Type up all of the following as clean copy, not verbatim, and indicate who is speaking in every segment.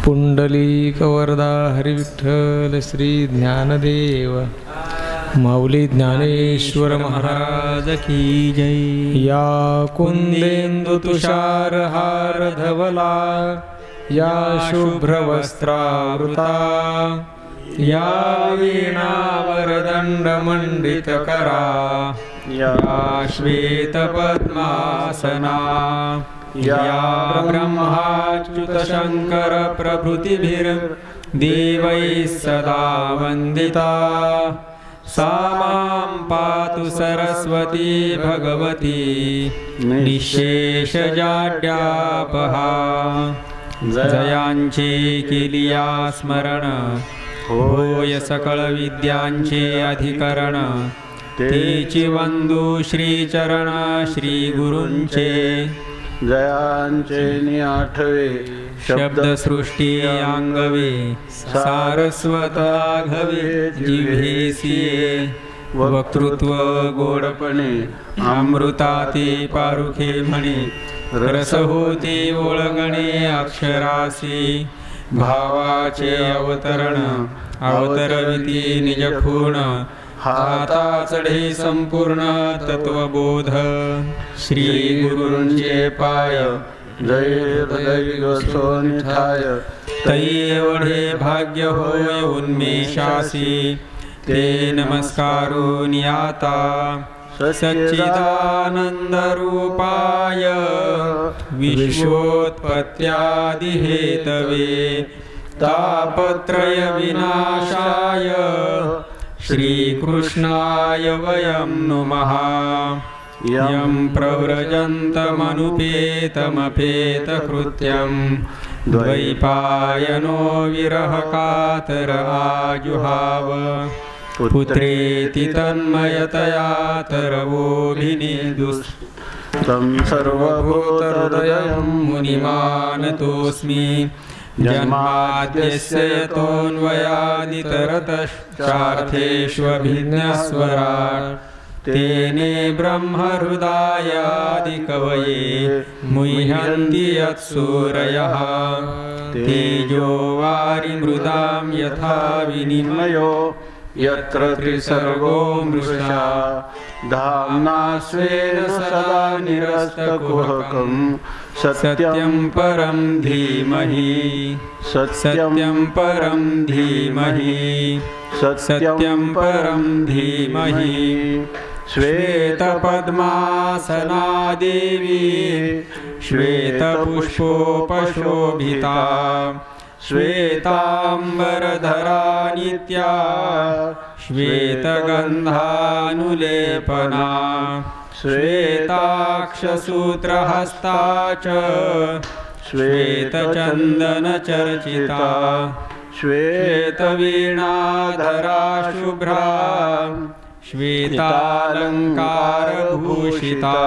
Speaker 1: पुंडलीकवरदा हरिविठ्ठल श्री ज्ञानदेव माऊली ज्ञानेश्वर महाराज की जय। या कुंदेंदु तुषार हार धवला या शुभ्रवस्त्रावृता या वीणावरदंडमंडितकरा या श्वेतपद्मासना या ब्रह्माच्युतशंकर प्रभृतिभिर्देवैः सदा वन्दिता सा मां पातु सरस्वती भगवती निःशेषजाड्यापहा। जयांचे केलिया स्मरण होय सकळ विद्यांचे अधिकरण तेची वंदू श्रीचरण श्री गुरूंचे।
Speaker 2: जयांचे निआठवे
Speaker 1: शब्दसृष्टी अंगवे सारस्वताघवे जिव्हेसिये वक्तृत्व गोडपणे अमृताते पारुखे म्हणे रस होते ओळगणे अक्षरासी भावाचे अवतरण अवतरविती निजखूण हाता चढे संपूर्ण तत्वबोध श्री गुरूंचे पाय जय सोनिठाय तै एवढे भाग्य होय उन्मेषासी ते नमस्कारून याता सच्चिदानंद रूपाय विश्वोत्पत्त्यादि हेतवे तापत्रय विनाशाय श्रीकृष्णाय वयं नुमः। यं प्रव्रजन्तमनुपेतमपेतकृत्यं द्वैपायनो विरहकातर आजुहाव पुत्रेति तन्मयतया तरवोऽभिनेदुस्तं सर्वभूतहृदयं मुनिमानतोऽस्मि। जन्माद्यस्य यतोऽन्वयादितरतश्चार्थेष्वभिज्ञस्वराट् तेने ब्रह्महृदायादिकवये मुह्यन्ति यत्सूरयः। तेजो वारिमृदां यथा विनिमयो यत्र त्रिसर्गो मृषा धाम्ना स्वेन सदा निरस्तकुहकं सत्यं परं धीमहि सत्यं परं धीमहि सत्यं परं धीमहि। श्वेतपद्मासना देवी श्वेतपुष्पोपशोभिता श्वेतांबरधरा नित्या श्वेतगन्धानुलेपना श्वेताक्षसूत्रहस्ता च श्वेतचन्दनचर्चिता श्वेतवीणाधरा शुभ्रा श्वेतालङ्कारभूषिता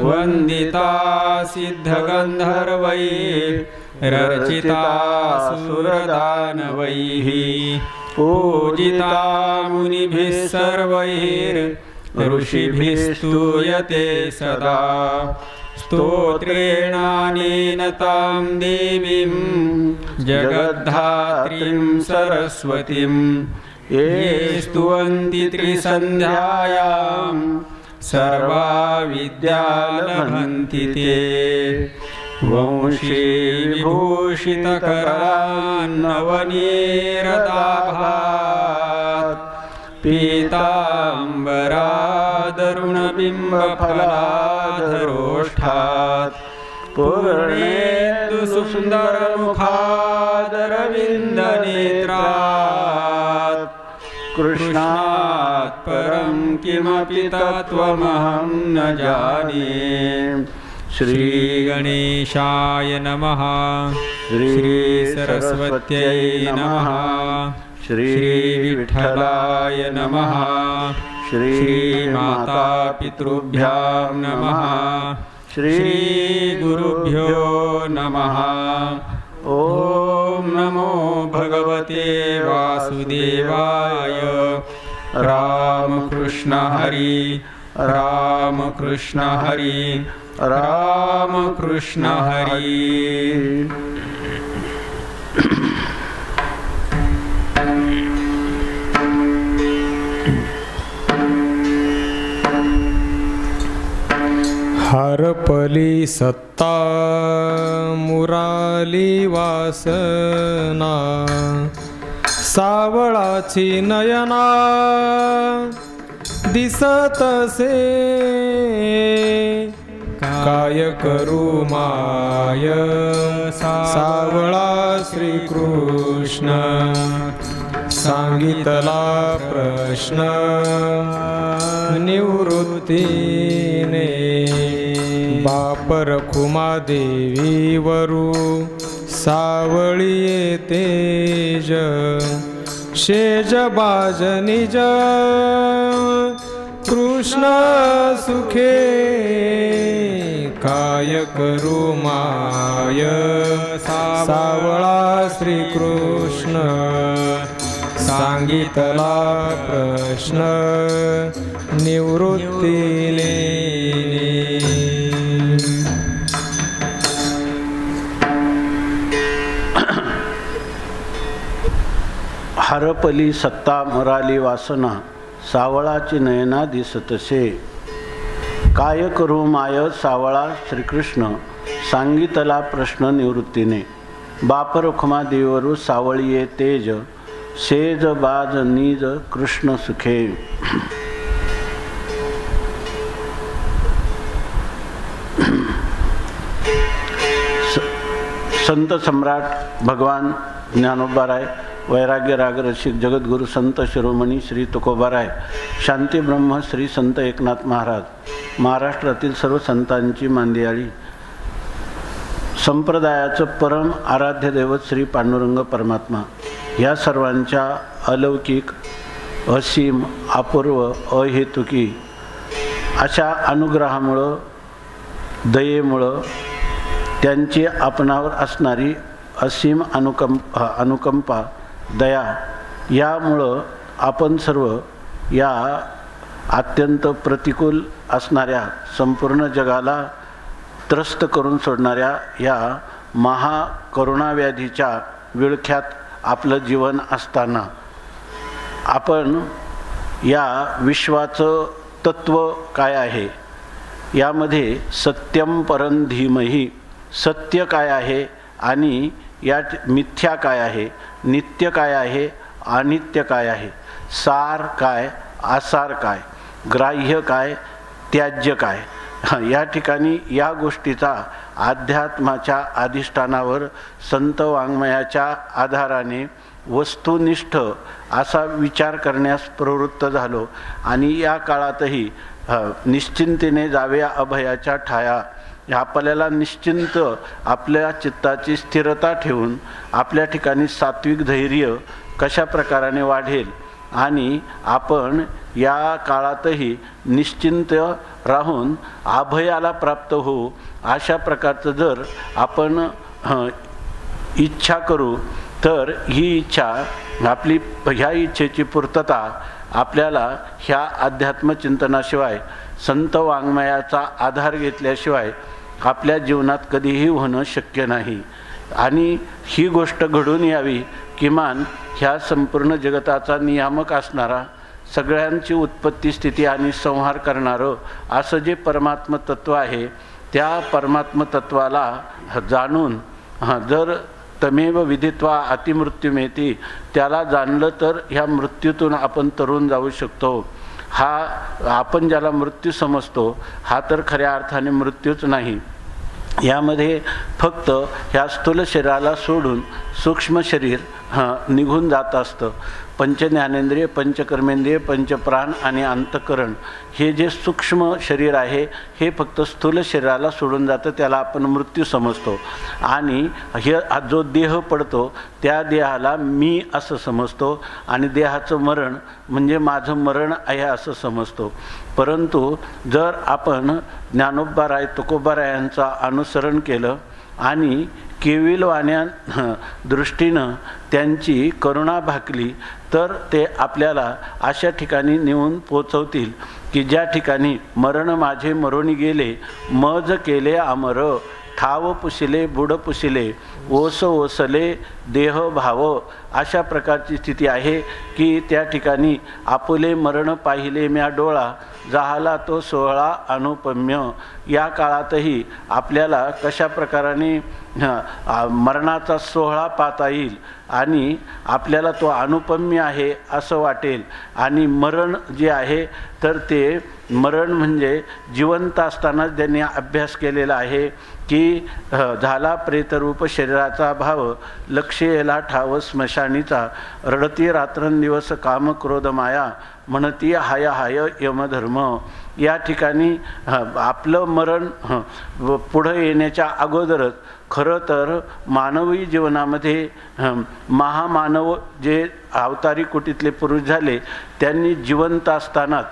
Speaker 1: वन्दिता सिद्धगन्धर्वैः रचिता सुरदानवैः पूजिता मुनिभिः सर्वैः ऋषिभिस्तूयते सदा। स्तोत्रेणानेन तां देवीं जगद्धात्रीं सरस्वतीं ये स्तुवन्ति त्रिसन्ध्यायां सर्वा विद्या लभन्ति ते। वंशी विभूषितकरान्नवनीरदाभात् पीताम्बरादरुणबिम्बफलाधरोष्ठात् पूर्णेन्दुसुन्दरमुखादरविन्दनेत्रात् कृष्णात् परं किमपि तत्त्वमहं न जाने। श्री गणेशाय नमः। श्री सरस्वत्यै नमः। श्री विठ्ठलाय नमः। श्री माता पितृभ्यां नमः। श्री गुरुभ्यो नमः। ओम नमो भगवते वासुदेवाय। राम कृष्ण हरि राम कृष्ण हरि राम कृष्ण हरि।
Speaker 3: हरपली सत्ता मुराली वासना, सावळाची नयना दिसतसे, काय करू माय सावळा श्रीकृष्ण, सांगितला प्रश्न निवृत्तीने, बाप रखुमा देवी वरू सावळी तेज, शेज बाज निज कृष्ण सुखे, काय करू माय सावळा श्रीकृष्ण, सांगितला प्रश्न निवृत्तीने.
Speaker 2: हरपली सत्ता मराली वासना, सावळाची नयना दिसतसे, काय करू माय सावळा श्रीकृष्ण, सांगितला प्रश्न निवृत्तीने, बाप रखुमा देवरू सावळीये तेज, शेज बाज निज कृष्ण सुखे. संत सम्राट भगवान ज्ञानोबाराय, वैराग्य राग रसिक जगद्गुरु संत शिरोमणी श्री तुकोबाराय, शांती ब्रह्म श्री संत एकनाथ महाराज, महाराष्ट्रातील सर्व संतांची मांदियाळी, संप्रदायाचं परम आराध्य दैवत श्री पांडुरंग परमात्मा, या सर्वांच्या अलौकिक असीम अपूर्व अहेतुकी अशा अनुग्रहामुळं, दयेमुळं, त्यांची आपणावर असणारी असीम अनुकंपा दया, यामुळं आपण सर्व या अत्यंत प्रतिकूल असणाऱ्या, संपूर्ण जगाला त्रस्त करून सोडणाऱ्या या महाकरुणाव्याधीच्या विळख्यात आपलं जीवन असताना आपण या विश्वाचं तत्व काय आहे, यामध्ये सत्यम परं धीमहि, सत्य काय आहे आणि यात मिथ्या काय आहे, नित्य काय आहे, अनित्य काय आहे, सार काय, आसार काय, ग्राह्य काय, त्याज्य काय, या ठिकाणी या गोष्टीचा अध्यात्माच्या अधिष्ठानावर संत वाङ्मयाच्या आधाराने वस्तुनिष्ठ असा विचार करण्यास प्रवृत्त झालो. आणि या काळातही निश्चिंतेने जाव्या अभयाच्या ठाया, आपल्याला निश्चिंत आपल्या चित्ताची स्थिरता ठेवून आपल्या ठिकाणी सात्विक धैर्य कशा प्रकाराने वाढेल आणि आपण या काळातही निश्चिंत राहून अभयाला प्राप्त होऊ, अशा प्रकारचं जर आपण इच्छा करू तर ही इच्छा आपली, ह्या इच्छेची पूर्तता आपल्याला ह्या अध्यात्मचिंतनाशिवाय, संत वाङ्मयाचा आधार घेतल्याशिवाय आपल्या जीवनात कधीही होणं शक्य नाही. आणि ही गोष्ट घडून यावी, किमान ह्या संपूर्ण जगताचा नियामक असणारा, सगळ्यांची उत्पत्ती स्थिती आणि संहार करणारं असं जे परमात्म तत्व आहे, त्या परमात्म तत्वाला जाणून जर तमेव विदित्वा अतिमृत्युमेती, त्याला जाणलं तर ह्या मृत्यूतून आपण तरून जाऊ शकतो. हा आपण ज्याला मृत्यू समजतो हा तर खऱ्या अर्थाने मृत्यूच नाही. यामध्ये फक्त ह्या स्थूल शरीराला सोडून सूक्ष्म शरीर निघून जात असतं. पंचज्ञानेंद्रिय, पंचकर्मेंद्रिय, पंचप्राण आणि अंतःकरण हे जे सूक्ष्म शरीर आहे हे फक्त स्थूल शरीराला सोडून जातं, त्याला आपण मृत्यू समजतो. आणि हे जो देह पडतो त्या देहाला मी असं समजतो आणि देहाचं मरण म्हणजे माझं मरण आहे असं समजतो. परंतु जर आपण ज्ञानोबाराय तुकोबारायांचा अनुसरण केलं आणि केविलवाण्या दृष्टीनं त्यांची करुणा भाकली तर ते आपल्याला अशा ठिकाणी नेऊन पोचवतील की ज्या ठिकाणी मरण माझे मरोनी गेले, मज केले अमर, ठाव पुसिले बुड पुसिले, ओस ओसले देह भाव, अशा प्रकारची स्थिती आहे की त्या ठिकाणी आपुले मरण पाहिले म्या डोळा, जाहाला तो सोहळा अनुपम्य. या काळातही आपल्याला कशा प्रकाराने मरणाचा सोहळा पाहता येईल आणि आपल्याला तो अनुपम्य आहे असं वाटेल. आणि मरण जे आहे तर ते मरण म्हणजे जिवंत असतानाच त्यांनी अभ्यास केलेला आहे की झाला प्रेतरूप शरीराचा भाव, लक्ष येला ठाव स्मशानीचा, रडती रात्रंदिवस काम क्रोध माया, म्हणती हाय हाय यमधर्म. या ठिकाणी आपलं मरण पुढं येण्याच्या अगोदरच खरं तर मानवी जीवनामध्ये महामानव जे अवतारी कुटीतले पुरुष झाले त्यांनी जिवंत असतानाच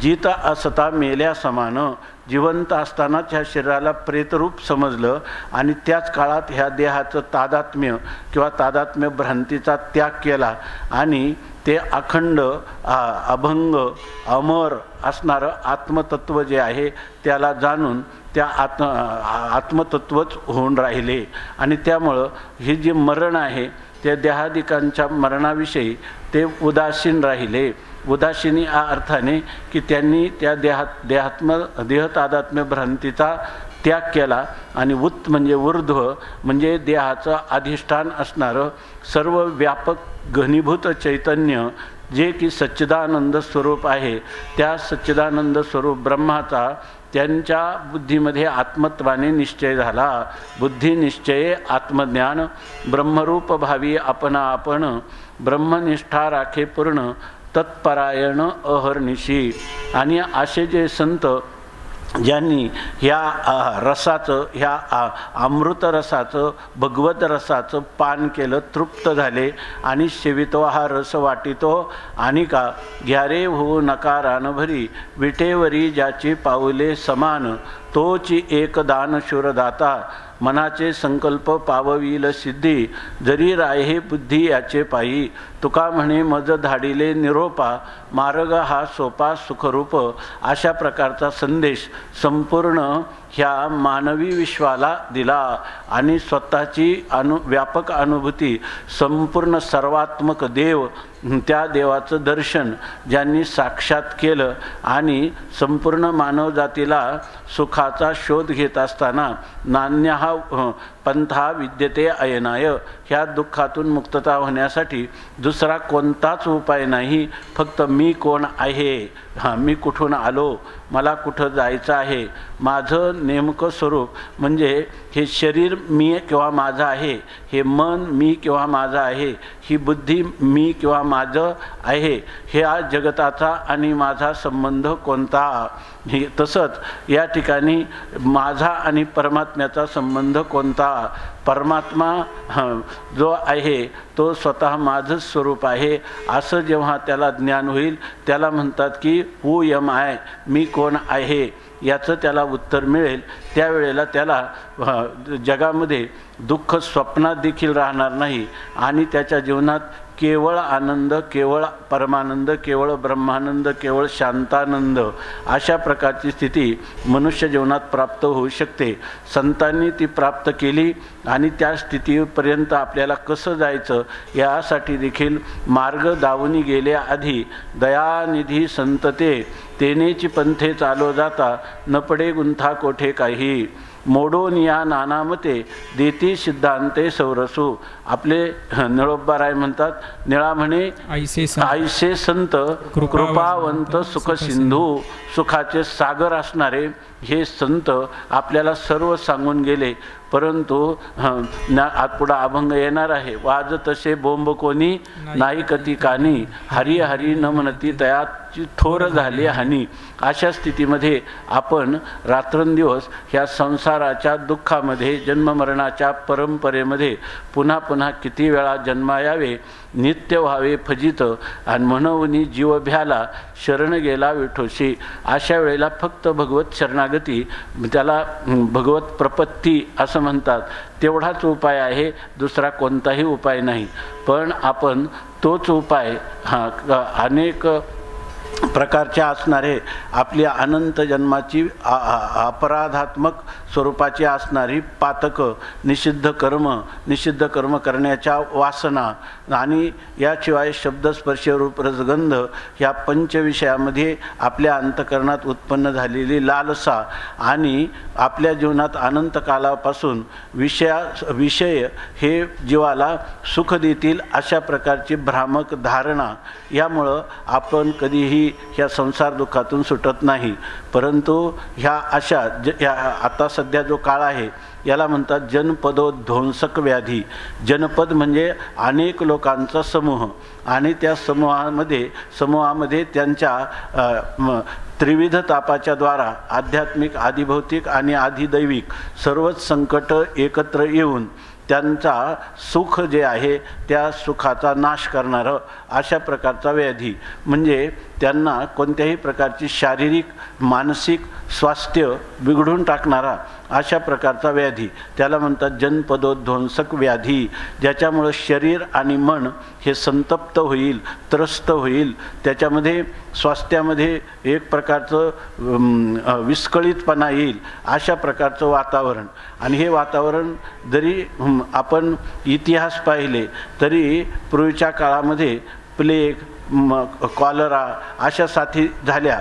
Speaker 2: जित असता मेल्या समान, जिवंत असतानाच ह्या शरीराला प्रेतरूप समजलं आणि त्याच काळात ह्या देहाचं तादात्म्य किंवा तादात्म्य भ्रांतीचा त्याग केला आणि ते अखंड अभंग अमर असणारं आत्मतत्व जे आहे त्याला जाणून त्या आत्मतत्वच होऊन राहिले. आणि त्यामुळं हे जे मरण आहे त्या देहादिकांच्या मरणाविषयी ते उदासीन राहिले. उदासीनी या अर्थाने की त्यांनी त्या देहतादात्म्य भ्रांतीचा त्याग केला आणि उत म्हणजे ऊर्ध्व म्हणजे देहाचं अधिष्ठान असणारं सर्व व्यापक घनीभूत चैतन्य जे की सच्चिदानंद स्वरूप आहे, त्या सच्चिदानंद स्वरूप ब्रह्माचा त्यांच्या बुद्धीमध्ये आत्मत्वाने निश्चय झाला. बुद्धिनिश्चये आत्मज्ञान, ब्रह्मरूप भावी आपणा आपण, ब्रह्मनिष्ठा राखे पूर्ण, तत्परायण अहर्निशी. आणि असे जे संत ज्यांनी ह्या रसाचं ह्या अमृत रसाचं भगवत रसाचं पान केलं, तृप्त झाले आणि सेवितो हा रस वाटितो आणि का घ्यारे हो नकारान भरी, विटेवरी ज्याची पाऊले समान, तोची एक दान शूरदाता, मनाचे संकल्प पावविल सिद्धी, जरी राहे बुद्धी याचे पायी, तुका म्हणे मज धाडिले निरोपा, मार्ग हा सोपा सुखरूप. अशा प्रकारचा संदेश संपूर्ण ह्या मानवी विश्वाला दिला आणि स्वतःची व्यापक अनुभूती संपूर्ण सर्वात्मक देव, त्या देवाचं दर्शन ज्यांनी साक्षात केलं आणि संपूर्ण मानवजातीला सुखाचा शोध घेत असताना नान्य हा पंथा विद्यते अयनाय, ह्या दुःखातून मुक्तता होण्यासाठी दुसरा कोणताच उपाय नाही, फक्त मी कोण आहे, मी कुठून आलो, मला कुठं जायचं आहे, माझं नेमकं स्वरूप म्हणजे हे शरीर मी किंवा माझं आहे, हे मन मी किंवा माझं आहे, ही बुद्धी मी किंवा माझं आहे, ह्या जगताचा आणि माझा संबंध कोणता. हे तसंच या ठिकाणी माझा आणि परमात्म्याचा संबंध कोणता. परमात्मा जो आहे तो स्वतः माझंच स्वरूप आहे असं जेव्हा त्याला ज्ञान होईल त्याला म्हणतात की हू एम आय, मी कोण आहे याचं त्याला उत्तर मिळेल. त्यावेळेला त्याला जगामध्ये दुःख स्वप्नात देखील राहणार नाही आणि त्याच्या जीवनात केवळ आनंद, केवळ परमानंद, केवळ ब्रह्मानंद, केवळ शांतानंद अशा प्रकारची स्थिती मनुष्य जीवनात प्राप्त होऊ शकते. संतांनी ती प्राप्त केली आणि त्या स्थितीपर्यंत आपल्याला कसं जायचं यासाठी देखील मार्ग दावून गेल्याआधी दयानिधी संतते तेनेची पंथे चालो जाता, न पडे गुंथा कोठे काही, मोडून या नानामते देती सिद्धांते सौरसू. आपले निळोबाराय म्हणतात, निळा म्हणे आईसे संत कृपावंत सुख सिंधू, सुखाचे सागर असणारे हे संत आपल्याला सर्व सांगून गेले. परंतु पुढं अभंग येणार आहे, वाज तसे बोंब कोणी नाही कती कानी, हरी हरी न म्हणती तयाची थोर झाली हानी. अशा स्थितीमध्ये आपण रात्रंदिवस ह्या संसाराच्या दुःखामध्ये जन्ममरणाच्या परंपरेमध्ये पुन्हा पुन्हा किती वेळा जन्मायावे, नित्य व्हावे फजित आणि म्हणून जीव भ्याला शरण गेला विठोशी. अशा वेळेला फक्त भगवत शरणागती, त्याला भगवत प्रपत्ती असं म्हणतात, तेवढाच उपाय आहे, दुसरा कोणताही उपाय नाही. पण आपण तोच उपाय अनेक प्रकारचे असणारे आपली अनंत जन्माची अपराधात्मक स्वरूपाची असणारी पातकं, निषिद्ध कर्म करण्याच्या वासना आणि याशिवाय शब्द स्पर्श रूप रसगंध ह्या पंचविषयामध्ये आपल्या अंतकरणात उत्पन्न झालेली लालसा आणि आपल्या जीवनात अनंत कालापासून विषय हे जीवाला सुख देतील अशा प्रकारची भ्रामक धारणा, यामुळं आपण कधीही ह्या संसार दुःखातून सुटत नाही. परंतु ह्या अशा आता सध्या जो काळ आहे याला म्हणतात जनपदोध्वंसक व्याधी. जनपद म्हणजे अनेक लोकांचा समूह आणि त्या समूहामध्ये त्यांच्या त्रिविध तापाच्या द्वारा आध्यात्मिक, आधिभौतिक आणि आधिदैविक सर्वच संकट एकत्र येऊन त्यांचा सुख जे आहे त्या सुखाचा नाश करणारं अशा प्रकारचा व्याधी, म्हणजे त्यांना कोणत्याही प्रकारची शारीरिक मानसिक स्वास्थ्य बिघडून टाकणारा अशा प्रकारचा व्याधी, त्याला म्हणतात जनपदोध्वंसक व्याधी. ज्याच्यामुळं शरीर आणि मन हे संतप्त होईल, त्रस्त होईल, त्याच्यामध्ये स्वास्थ्यामध्ये एक प्रकारचं विस्कळीतपणा येईल अशा प्रकारचं वातावरण. आणि हे वातावरण जरी आपण इतिहास पाहिले तरी पूर्वीच्या काळामध्ये प्लेग, कॉलरा अशा साथी झाल्या.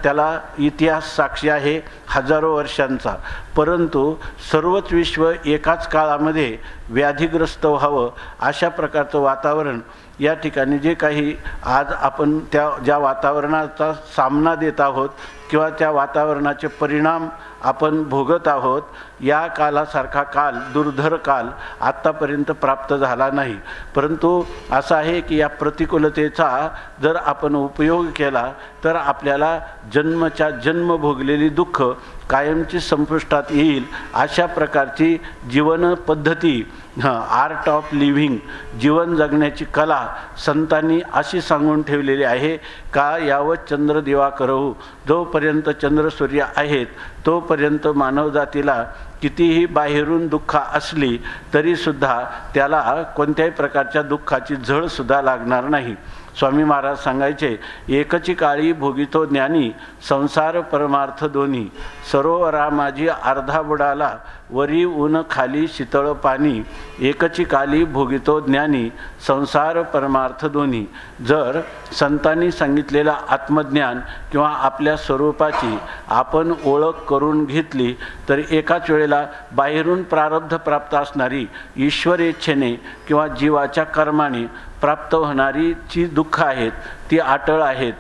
Speaker 2: त्याला इतिहास साक्षी आहे हजारो वर्षांचा. परंतु सर्वच विश्व एकाच काळामध्ये व्याधिग्रस्त व्हावं अशा प्रकारचं वातावरण या ठिकाणी जे काही आज आपण ज्या वातावरणाचा सामना देत आहोत किंवा त्या वातावरणाचे परिणाम आपण भोगत आहोत, या कालासारखा काल, दुर्धर काल आत्तापर्यंत प्राप्त झाला नाही. परंतु असं आहे की या प्रतिकूलतेचा जर आपण उपयोग केला तर आपल्याला जन्म भोगलेली दुःख कायमची संपुष्टात येईल अशा प्रकारची जीवन पद्धती, आर्ट ऑफ लिव्हिंग, जीवन जगण्याची कला संतांनी अशी सांगून ठेवलेली आहे का यावत चंद्र दिवा करहू, जोपर्यंत चंद्र सूर्य आहेत तोपर्यंत मानवजातीला कितीही बाहेरून दुःख असली तरीसुद्धा त्याला कोणत्याही प्रकारच्या दुःखाची झळसुद्धा लागणार नाही. स्वामी महाराज सांगायचे, एकची काळी भोगितो ज्ञानी, संसार परमार्थ दोन्ही, सरोवरा माझी अर्धा बुडाला, वरी ऊन खाली शीतळ पाणी, एकची काली भोगितो ज्ञानी, संसार परमार्थ दोन्ही. जर संतांनी सांगितलेलं आत्मज्ञान किंवा आपल्या स्वरूपाची आपण ओळख करून घेतली तर एकाच वेळेला बाहेरून प्रारब्ध प्राप्त असणारी ईश्वरेच्छेने किंवा जीवाच्या कर्माने प्राप्त होणारी जी दुःख आहेत ती अटळ आहेत.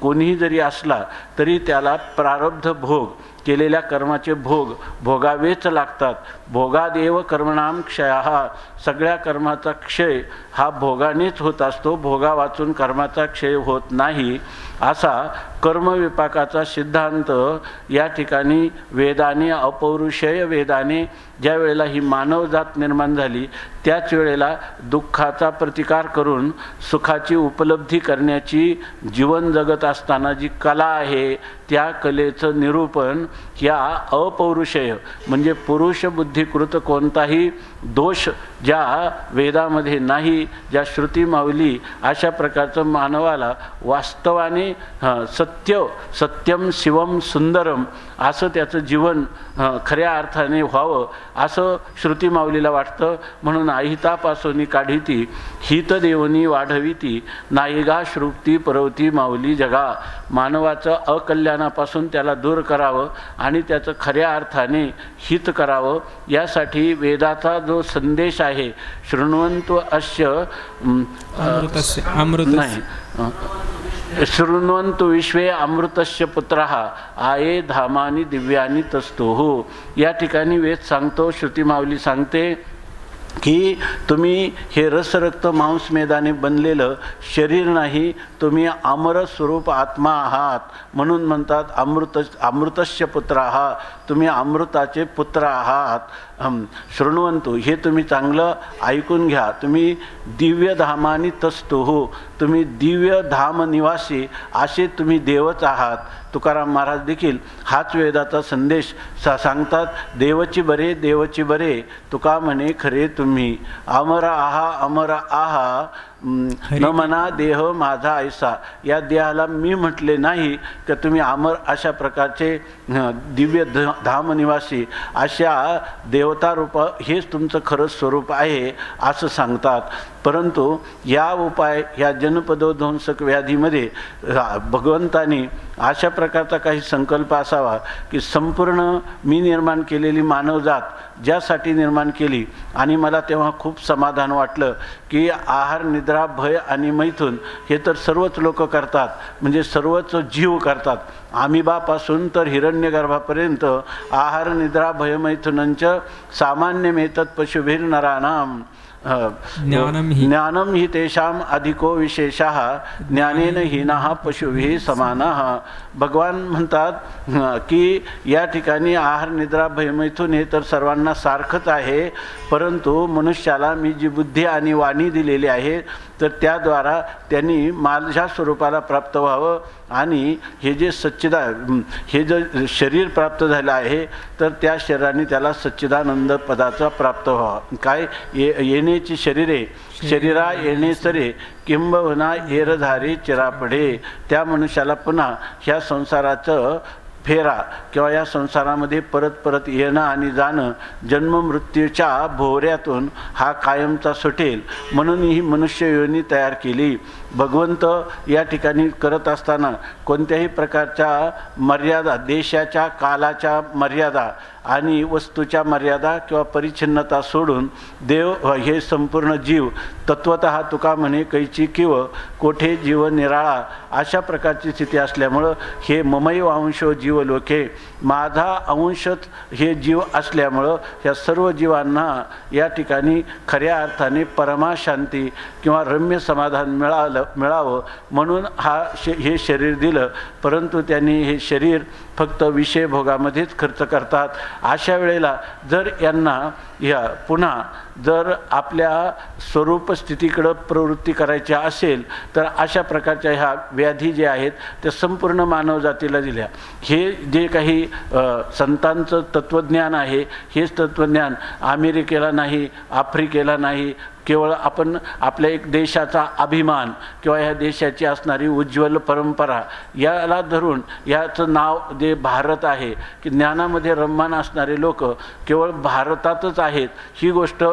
Speaker 2: कोणीही जरी असला तरी त्याला प्रारब्ध भोग, केलेल्या कर्माचे भोगावेच लागतात. भोगादेव कर्मणाम क्षयः, सगळ्या कर्माचा क्षय हा भोगानेच होत असतो, भोगा वाचून कर्माचा क्षय होत नाही. असा कर्मविपाकाचा सिद्धांत या ठिकाणी वेदाने, अपौरुषेय वेदाने ज्या वेळेला ही मानवजात निर्माण झाली त्याच वेळेला दुःखाचा प्रतिकार करून सुखाची उपलब्धी करण्याची जीवन जगत असताना जी कला आहे त्या कलेचं निरूपण या अपौरुषेय म्हणजे पुरुष बुद्धीकृत कोणताही दोष ज्या वेदामध्ये नाही, ज्या श्रुती माऊली अशा प्रकारचं मानवाला वास्तवाने सत्यम शिवम सुंदरम असं त्याचं जीवन खऱ्या अर्थाने व्हावं असं श्रुती माऊलीला वाटतं. म्हणून अहितापासून काढीती, हितदेवनी वाढविती, नायिगा श्रुती परवती माऊली जगा. मानवाचं अकल्याणापासून त्याला दूर करावं आणि त्याचं खऱ्या अर्थाने हित करावं यासाठी वेदाचा जो संदेश आहे, शृण्वन्तो अस्य नाही शृण्वन्तु विश्वे अमृतस्य पुत्रः आये धामानि दिव्यानि तस्तुः. या ठिकाणी वेद सांगतो, श्रुती माऊली सांगते की तुम्ही हे रसरक्त मांस मेदाने बनलेलं शरीर नाही, तुम्ही अमर स्वरूप आत्मा आहात. म्हणून म्हणतात अमृतस्य पुत्र आहात, तुम्ही अमृताचे पुत्र आहात. शृण्वन्तु, हे तुम्ही चांगलं ऐकून घ्या. तुम्ही दिव्य धामानी तस्तुः, तुम्ही दिव्य धाम निवासी असे तुम्ही देवच आहात. तुकाराम महाराज देखील हाच वेदाचा संदेश सांगतात. देवची बरे देवची बरे, तुका म्हणे खरे तुम्ही. अमर आहा न मना देह माझा ऐसा. या देहाला मी म्हटले नाही की तुम्ही अमर अशा प्रकारचे दिव्य धाम निवासी अशा देवता रूप हेच तुमचं खरं स्वरूप आहे असं सांगतात. परंतु या उपाय ह्या जनपदोध्वंसक व्याधीमध्ये भगवंतानी अशा प्रकारचा काही संकल्प असावा की संपूर्ण मी निर्माण केलेली मानवजात ज्यासाठी निर्माण केली आणि मला तेव्हा खूप समाधान वाटलं की आहार निद्रा भय आणि मैथून हे तर सर्वच लोक करतात, म्हणजे सर्वच जीव करतात. आमिबापासून तर हिरण्यगर्भापर्यंत आहार निद्रा भय मैथुनंच सामान्यमेतत् पशुभिर्नराणाम ज्ञानम हि तेषाम अधिको विशेषः ज्ञानेन हीनः पशुभिः समानः. भगवान म्हणतात की या ठिकाणी आहार निद्रा भयमैथून हे तर सर्वांना सारखंच आहे, परंतु मनुष्याला मी जी बुद्धी आणि वाणी दिलेली आहे तर त्याद्वारा त्यांनी माझ्या स्वरूपाला प्राप्त व्हावं आणि हे जे हे जे शरीर प्राप्त झालं आहे तर त्या शरीराने त्याला सच्चिदानंद पदाचा प्राप्त व्हावा. काय येण्याची शरीरे शरीरा येणे सरे किंबहुना एरधारी चिरापडे. त्या मनुष्याला पुन्हा ह्या संसाराचं फेरा किंवा या संसारामध्ये परत परत येणं आणि जाणं जन्म मृत्यूच्या भोवऱ्यातून हा कायमचा सुटेल म्हणून ही मनुष्य योनी तयार केली. भगवंत या ठिकाणी करत असताना कोणत्याही प्रकारच्या मर्यादा, देशाच्या कालाच्या मर्यादा आणि वस्तूच्या मर्यादा किंवा परिच्छिन्नता सोडून देव हे संपूर्ण जीव तत्वतः तुका म्हणे कैची किव कोठे जीव निराळा अशा प्रकारची स्थिती असल्यामुळं हे ममैव अंशो जीव लोके, माझा अंशच हे जीव असल्यामुळं ह्या सर्व जीवांना या ठिकाणी खऱ्या अर्थाने परमाशांती किंवा रम्य समाधान मिळावं म्हणून हे शरीर दिलं. परंतु त्यांनी हे शरीर फक्त विषय भोगामध्येच खर्च करतात. अशा वेळेला जर यांना पुन्हा जर आपल्या स्वरूप स्थितीकडं प्रवृत्ती करायची असेल तर अशा प्रकारच्या ह्या व्याधी जे आहेत त्या संपूर्ण मानवजातीला दिल्या. हे जे काही संतांचं तत्त्वज्ञान आहे हेच तत्त्वज्ञान अमेरिकेला नाही, आफ्रिकेला नाही, केवळ आपण आपल्या एक देशाचा अभिमान किंवा ह्या देशाची असणारी उज्ज्वल परंपरा याला धरून याचं नाव जे भारत आहे की ज्ञानामध्ये रममाण असणारे लोक केवळ भारतातच आहेत ही गोष्ट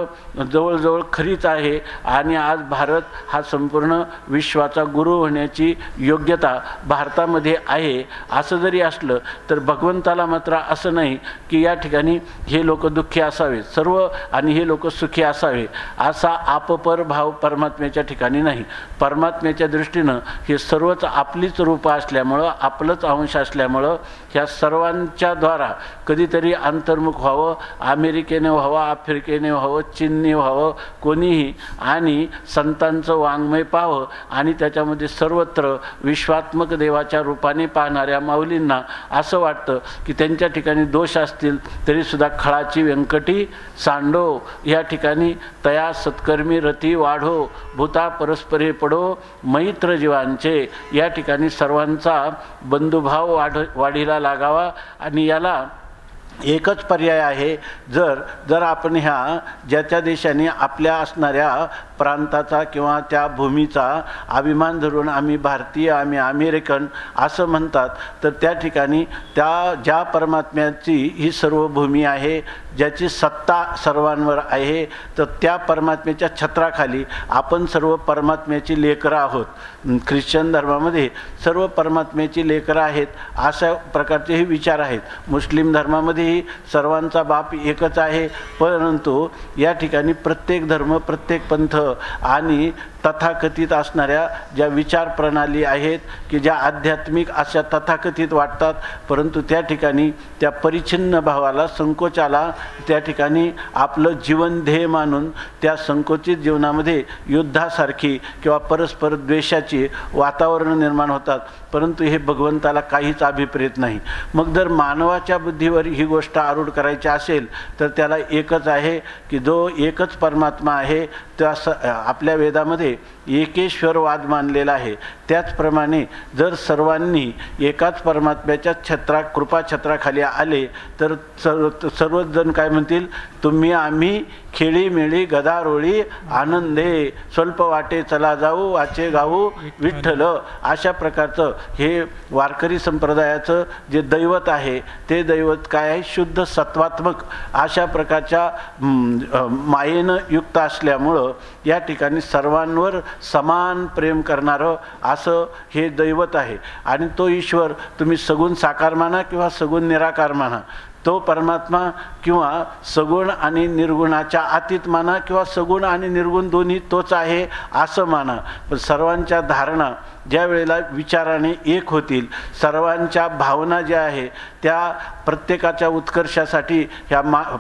Speaker 2: जवळजवळ खरीच आहे. आणि आज भारत हा संपूर्ण विश्वाचा गुरु होण्याची योग्यता भारतामध्ये आहे. असं जरी असलं तर भगवंताला मात्र असं नाही की या ठिकाणी हे लोक दुःखी असावे सर्व आणि हे लोक सुखी असावे असा आपपर भाव परमात्म्याच्या ठिकाणी नाही. परमात्म्याच्या दृष्टीनं हे सर्वच आपलीच रूप असल्यामुळं आपलंच अंश असल्यामुळं ह्या सर्वांच्या द्वारा कधीतरी अंतर्मुख व्हावं, अमेरिकेने व्हावं, आफ्रिकेने व्हावं, चीनने व्हावं, कोणीही आणि संतांचं वाङ्मय पाहावं आणि त्याच्यामध्ये सर्वत्र विश्वात्मक देवाच्या रूपाने पाहणाऱ्या माऊलींना असं वाटतं की त्यांच्या ठिकाणी दोष असतील तरीसुद्धा खळाची व्यंकटी सांडो या ठिकाणी तया सत्कर्मी रती वाढो भूता परस्परे पडो मैत्र जीवांचे. या ठिकाणी सर्वांचा बंधुभाव वाढीला लागावा आणि याला एकच पर्याय आहे. जर आपण ह्या ज्या देशाने आपल्या असणाऱ्या प्रांताचा किंवा त्या भूमीचा अभिमान धरून आम्ही भारतीय, आम्ही अमेरिकन असं म्हणतात तर त्या ठिकाणी ज्या परमात्म्याची ही सर्व भूमी आहे, ज्याची सत्ता सर्वांवर आहे, तर त्या परमात्म्याच्या छत्राखाली आपण सर्व परमात्म्याची लेकरं आहोत. ख्रिश्चन धर्मामध्ये सर्व परमात्म्याची लेकरं आहेत अशा प्रकारचेही विचार आहेत. मुस्लिम धर्मामध्येही सर्वांचा बाप एकच आहे, परंतु या ठिकाणी प्रत्येक धर्म, प्रत्येक पंथ आणि तथाकथित असणाऱ्या ज्या विचार प्रणाली आहेत की ज्या आध्यात्मिक अशा तथाकथित वाटतात, परंतु त्या ठिकाणी त्या परिच्छिन्न भावाला, संकोचाला त्या ठिकाणी आपलं जीवन ध्येय मानून त्या संकोचित जीवनामध्ये युद्धासारखी किंवा परस्पर द्वेषाची वातावरण निर्माण होतात. परंतु हे भगवंताला काहीच अभिप्रेत नाही. मग जर मानवाच्या बुद्धीवर ही गोष्ट आरूढ करायची असेल तर त्याला एकच आहे की जो एकच परमात्मा आहे त्या आपल्या वेदामध्ये एकेश्वरवाद मानलेला आहे. त्याचप्रमाणे जर सर्वांनी एकाच परमात्म्याच्या कृपाछत्राखाली आले तर सर्वच जण काय म्हणतील, तुम्ही आम्ही खेळीमेळी गदारोळी आनंदे, स्वल्प वाटे चला जाऊ वाचे गाऊ विठ्ठल. अशा प्रकारचं हे वारकरी संप्रदायाचं जे दैवत आहे ते दैवत काय आहे, शुद्ध सत्वात्मक अशा प्रकारच्या मायेनं युक्त असल्यामुळं या ठिकाणी सर्वांवर समान प्रेम करणारं असं हे दैवत आहे. आणि तो ईश्वर तुम्ही सगुण साकार माना किंवा सगुण निराकार माना, तो परमात्मा किंवा सगुण आणि निर्गुणाच्या अतीत माना किंवा सगुण आणि निर्गुण दोन्ही तोच आहे असं माना. पण सर्वांच्या धारणा ज्या वेळेला विचाराने एक होतील, सर्वांच्या भावना ज्या आहे त्या प्रत्येकाच्या उत्कर्षासाठी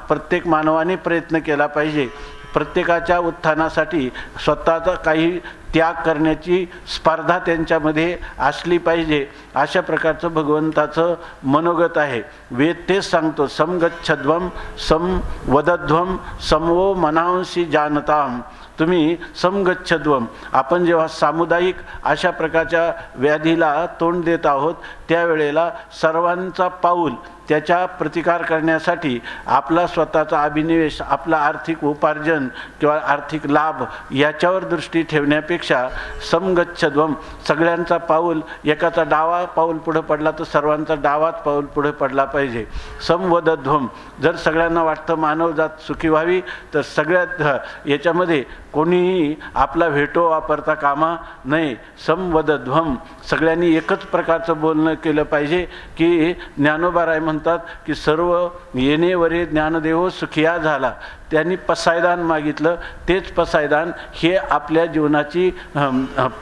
Speaker 2: प्रत्येक मानवाने प्रयत्न केला पाहिजे. प्रत्येकाच्या उत्थानासाठी स्वतःचा काही त्याग करण्याची स्पर्धा त्यांच्यामध्ये असली पाहिजे. अशा प्रकारचं भगवंताचं मनोगत आहे. वेद तेच सांगतो, समगच्छध्वम समवदध्वम समवो मनांसी जानताम. तुम्ही समगच्छध्वम, आपण जेव्हा सामुदायिक अशा प्रकारच्या व्याधीला तोंड देत आहोत त्यावेळेला सर्वांचा पाऊल त्याच्या प्रतिकार करण्यासाठी आपला स्वतःचा अभिनिवेश, आपला आर्थिक उपार्जन किंवा आर्थिक लाभ याच्यावर दृष्टी ठेवण्यापेक्षा समगच्छध्वम, सगळ्यांचा पाऊल, एकाचा डावा पाऊल पुढे पडला तर सर्वांचा डावाच पाऊल पुढे पडला पाहिजे. समवदध्वम, जर सगळ्यांना वाटतं मानवजात सुखी व्हावी तर सगळ्यात याच्यामध्ये कोणीही आपला व्हेटो वापरता कामा नये. समवदध्वम, सगळ्यांनी एकच प्रकारचं बोलणं केलं पाहिजे की ज्ञानोबाराय म्हणतात की सर्व येणेवरे ज्ञानदेव सुखिया झाला. त्यांनी पसायदान मागितलं, तेच पसायदान हे आपल्या जीवनाची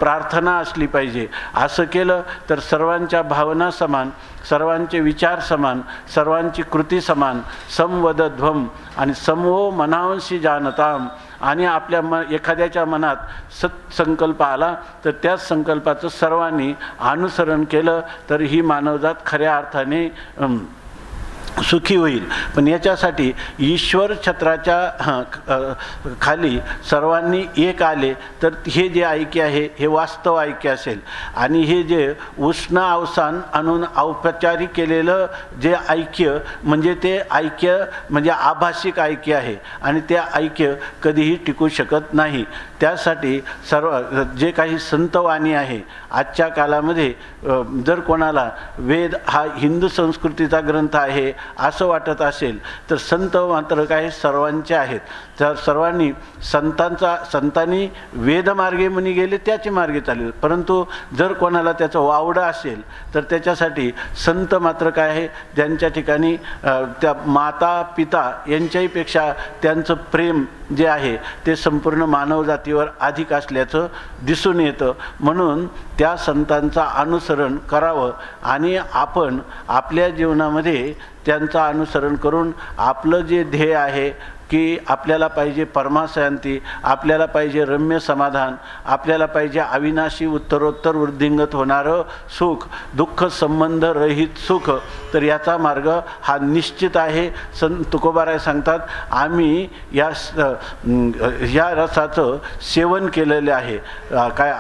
Speaker 2: प्रार्थना असली पाहिजे. असं केलं तर सर्वांच्या भावना समान, सर्वांचे विचार समान, सर्वांची कृती समान. समवदध्वम आणि समवो मनांसी जानताम. आणि आपल्या एखाद्याच्या मनात सत्संकल्प आला तर त्याच संकल्पाचं सर्वांनी अनुसरण केलं तर ही मानवजात खऱ्या अर्थाने सुखी होईल. पण याच्यासाठी ईश्वर छत्राच्या खाली सर्वांनी एक आले तर हे जे ऐक्य आहे हे वास्तव ऐक्य असेल. आणि हे जे उष्ण अवसान आणून औपचारिक केलेलं जे ऐक्य म्हणजे ते ऐक्य म्हणजे आभासिक ऐक्य आहे आणि ते ऐक्य कधीही टिकू शकत नाही. त्यासाठी सर्व जे काही संतवाणी आहे आजच्या कालामध्ये, जर कोणाला वेद हा हिंदू संस्कृतीचा ग्रंथ आहे असं वाटत असेल तर संत मात्र काय सर्वांचे आहेत. तर सर्वांनी संतांनी वेदमार्गे मुनी गेले त्याचे मार्गे चालले. परंतु जर कोणाला त्याचं वावडं असेल तर त्याच्यासाठी संत मात्र काय आहे, ज्यांच्या ठिकाणी त्या माता पिता यांच्याहीपेक्षा त्यांचं प्रेम जे आहे ते संपूर्ण मानवजातीवर अधिक असल्याचं दिसून येतं. म्हणून त्या संतांचं अनुसरण करावं आणि आपण आपल्या जीवनामध्ये त्यांचं अनुसरण करून आपलं जे ध्येय आहे की आपल्याला पाहिजे परमाशांती, आपल्याला पाहिजे रम्य समाधान, आपल्याला पाहिजे अविनाशी उत्तरोत्तर वृद्धिंगत होणारं सुख, दुःख संबंध रहित सुख, तर याचा मार्ग हा निश्चित आहे. संत तुकोबाराय सांगतात, आम्ही या रसाचं सेवन केलेले आहे. काय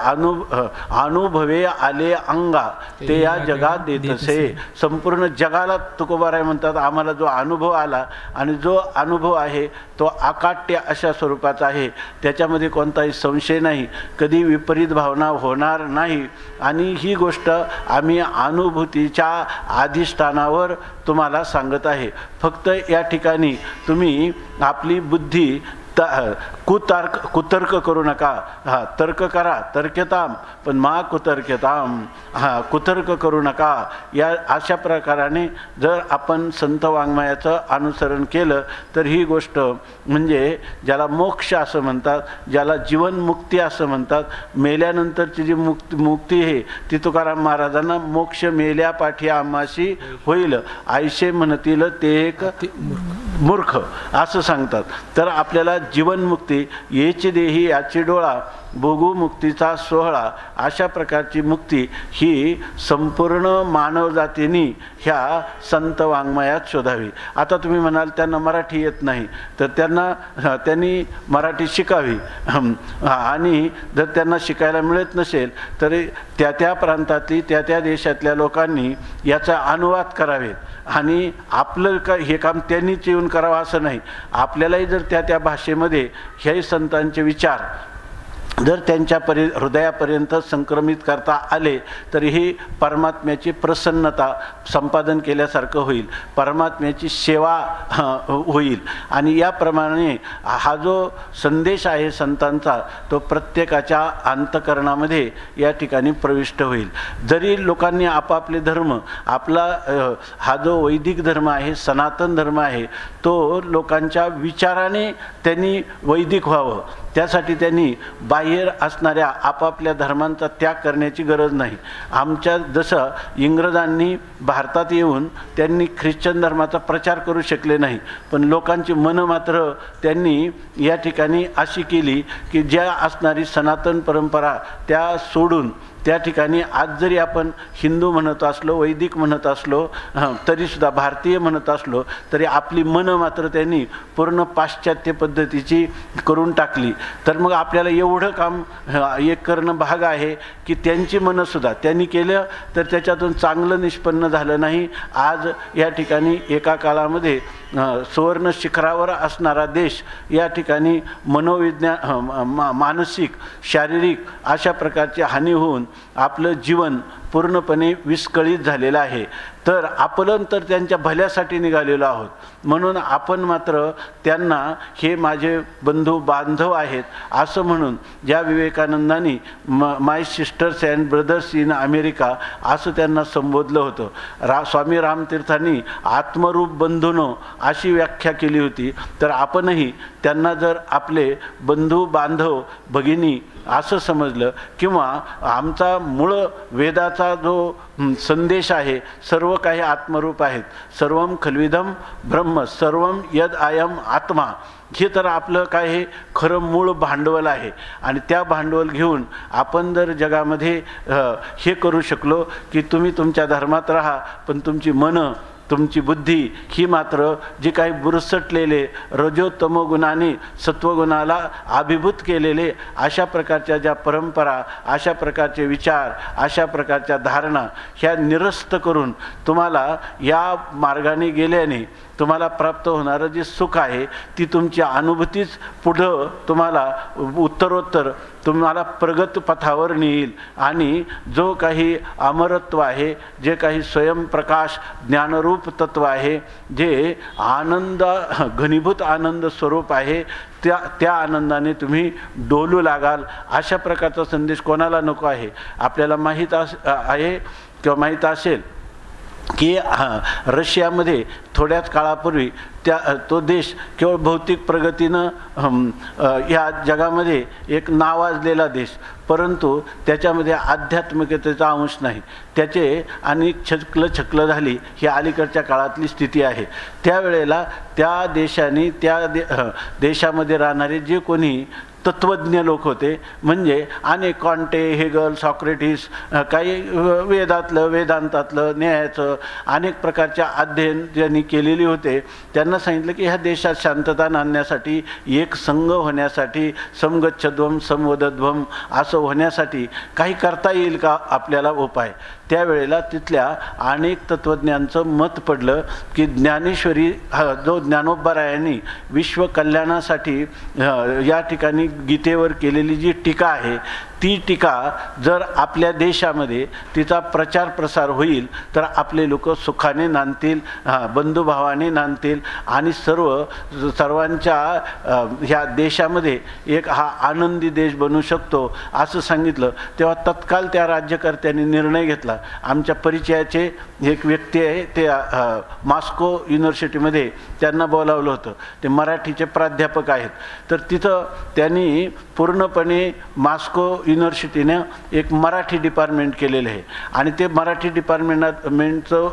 Speaker 2: अनुभवे आले अंगा ते या जगात देतसे. संपूर्ण जगाला तुकोबाराय म्हणतात आम्हाला जो अनुभव आला आणि जो अनुभव आहे तो अकाट्य अशा स्वरूपाचा आहे. त्याच्यामध्ये कोणताही संशय नाही, कधी विपरीत भावना होणार नाही. आणि ही गोष्ट आम्ही अनुभूतीच्या अधिष्ठानावर तुम्हाला सांगत आहे. फक्त या ठिकाणी तुम्ही आपली बुद्धी कुतर्क करू नका. तर्क करा, तर्क्यताम, पण मा कुतर्क्यताम. कुतर्क करू नका. या अशा प्रकाराने जर आपण संत वाङ्मयाचं अनुसरण केलं तर ही गोष्ट म्हणजे ज्याला मोक्ष असं म्हणतात, ज्याला जीवनमुक्ती असं म्हणतात, मेल्यानंतरची जी मुक्ती आहे ती तुकाराम महाराजांना मोक्ष मेल्या पाठी आम्हाशी होईल, आयशे म्हणतील ते एक मूर्ख असं सांगतात. तर आपल्याला जीवनमुक्ती येची देही याची डोळा भोगू मुक्तीचा सोहळा, अशा प्रकारची मुक्ती ही संपूर्ण मानवजातीने ह्या संत वाङ्मयात शोधावी. आता तुम्ही म्हणाल त्यांना मराठी येत नाही, तर त्यांनी मराठी शिकावी. आणि जर त्यांना शिकायला मिळत नसेल तर त्या प्रांतातली त्या देशातल्या लोकांनी याचा अनुवाद करावेत. आणि आपलं हे काम त्यांनीच येऊन करावं असं नाही. आपल्यालाही जर त्या भाषेमध्ये ह्याही संतांचे विचार जर त्यांच्या हृदयापर्यंत संक्रमित करता आले तर ही परमात्म्याची प्रसन्नता संपादन केल्यासारखं होईल, परमात्म्याची सेवा होईल. आणि याप्रमाणे हा जो संदेश आहे संतांचा तो प्रत्येकाच्या अंतःकरणामध्ये या ठिकाणी प्रविष्ट होईल. जरी लोकांनी आपापले धर्म, आपला हा जो वैदिक धर्म आहे, सनातन धर्म आहे, तो लोकांच्या विचाराने त्यांनी वैदिक व्हावं, त्यासाठी त्यांनी बाहेर असणाऱ्या आपापल्या धर्मांचा त्याग करण्याची गरज नाही. आमच्या जसं इंग्रजांनी भारतात येऊन त्यांनी ख्रिश्चन धर्माचा प्रचार करू शकले नाही, पण लोकांची मनं मात्र त्यांनी या ठिकाणी अशी केली की ज्या असणारी सनातन परंपरा त्या सोडून त्या ठिकाणी आज जरी आपण हिंदू म्हणत असलो, वैदिक म्हणत असलो, तरीसुद्धा भारतीय म्हणत असलो तरी आपली मनं मात्र त्यांनी पूर्ण पाश्चात्य पद्धतीची करून टाकली. तर मग आपल्याला एवढं काम एक करणं भाग आहे की त्यांची मनंसुद्धा त्यांनी केलं तर त्याच्यातून चांगलं निष्पन्न झालं नाही. आज या ठिकाणी एका काळामध्ये सुवर्ण शिखरावर असणारा देश या ठिकाणी मानसिक शारीरिक अशा प्रकारची हानी होऊन आपलं जीवन पूर्णपणे विस्कळीत झालेलं आहे. तर आपण तर त्यांच्या भल्यासाठी निघालेलो आहोत, म्हणून आपण मात्र त्यांना हे माझे बंधू बांधव आहेत असं म्हणून ज्या विवेकानंदांनी my sisters and brothers in America असं त्यांना संबोधलं होतं. स्वामी रामतीर्थांनी आत्मरूप बंधूनो अशी व्याख्या केली होती. तर आपणही त्यांना जर आपले बंधू बांधव भगिनी असं समजलं किंवा आमचा मूळ वेदाचा जो संदेश आहे सर्व काही आत्मरूप आहेत, सर्वम खल्विदम ब्रह्म सर्वम यद आयम आत्मा, हे तर आपलं काय हे खरं मूळ भांडवल आहे. आणि त्या भांडवल घेऊन आपण जर जगामध्ये हे करू शकलो की तुम्ही तुमच्या धर्मात राहा पण तुमची मनं तुमची बुद्धी ही मात्र जे काही बुरसटलेले रजोतमो गुणाने सत्वगुणाला अभिभूत केलेले अशा प्रकारच्या ज्या परंपरा, अशा प्रकारचे विचार, अशा प्रकारच्या धारणा ह्या निरस्त करून तुम्हाला या मार्गाने गेल्याने तुम्हाला प्राप्त होणारं जे सुख आहे ती तुमची अनुभूतीच पुढं तुम्हाला उत्तरोत्तर तुम्हाला प्रगत पथावर नेईल. आणि जो काही अमरत्व आहे, जे काही स्वयंप्रकाश ज्ञानरूप तत्व आहे, जे आनंद घनीभूत आनंद स्वरूप आहे, त्या आनंदाने तुम्ही डोलू लागाल. अशा प्रकारचा संदेश कोणाला नको आहे? आपल्याला माहीत आहे किंवा माहीत असेल की रशियामध्ये थोड्याच काळापूर्वी तो देश केवळ भौतिक प्रगतीनं या जगामध्ये एक नावाजलेला देश, परंतु त्याच्यामध्ये आध्यात्मिकतेचा अंश नाही. त्याचे अनेक छकलं झाली ही अलीकडच्या काळातली स्थिती आहे. त्यावेळेला त्या देशाने देशामध्ये राहणारे जे कोणी तत्वज्ञ लोक होते, म्हणजे अनेक कॉन्टे, हेगल, सॉक्रेटिस, काही वेदांतातलं न्यायाचं अनेक प्रकारच्या अध्ययन ज्यांनी केलेले होते, त्यांना सांगितलं की ह्या देशात शांतता आणण्यासाठी, एक संघ होण्यासाठी, समगच्छध्वम समवदध्वम असं होण्यासाठी काही करता येईल का आपल्याला उपाय? त्यावेळेला तिथल्या अनेक तत्त्वज्ञांचं मत पडलं की ज्ञानेश्वरी जो ज्ञानोबारायांनी विश्व कल्याणासाठी या ठिकाणी गीतेवर केलेली जी टीका आहे ती टीका जर आपल्या देशामध्ये तिचा प्रचार प्रसार होईल तर आपले लोक सुखाने नांदतील, बंधुभावाने नांदतील आणि सर्वांच्या ह्या देशामध्ये एक हा आनंदी देश बनू शकतो असं सांगितलं. तेव्हा तत्काल त्या राज्यकर्त्यांनी निर्णय घेतला. आमच्या परिचयाचे एक व्यक्ती आहे, ते मॉस्को युनिव्हर्सिटीमध्ये त्यांना बोलावलं होतं, ते मराठीचे प्राध्यापक आहेत. तर तिथं त्यांनी पूर्णपणे मॉस्को युनिव्हर्सिटीने एक मराठी डिपार्टमेंट केलेलं आहे आणि ते मराठी डिपार्टमेंटचं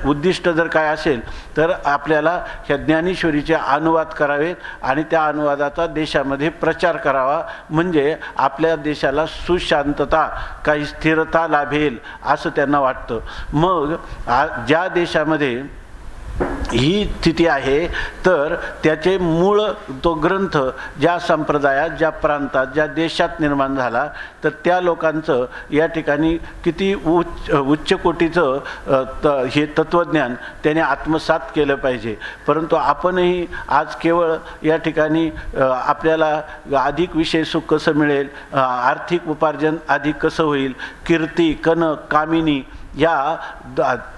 Speaker 2: उद्दिष्ट जर काय असेल तर आपल्याला ह्या ज्ञानेश्वरीचे अनुवाद करावेत आणि त्या अनुवादाचा देशामध्ये प्रचार करावा, म्हणजे आपल्या देशाला सुशांतता, काही स्थिरता लाभेल असं त्यांना वाटतं. मग ज्या देशामध्ये ही स्थिती आहे तर त्याचे मूळ तो ग्रंथ ज्या संप्रदायात, ज्या प्रांतात, ज्या देशात निर्माण झाला तर त्या लोकांचं या ठिकाणी किती उच्च कोटीचं हे तत्त्वज्ञान त्याने आत्मसात केलं पाहिजे. परंतु आपणही आज केवळ या ठिकाणी आपल्याला अधिक विषय सुख कसं मिळेल, आर्थिक उपार्जन अधिक कसं होईल, कीर्ती, कनक, कामिनी या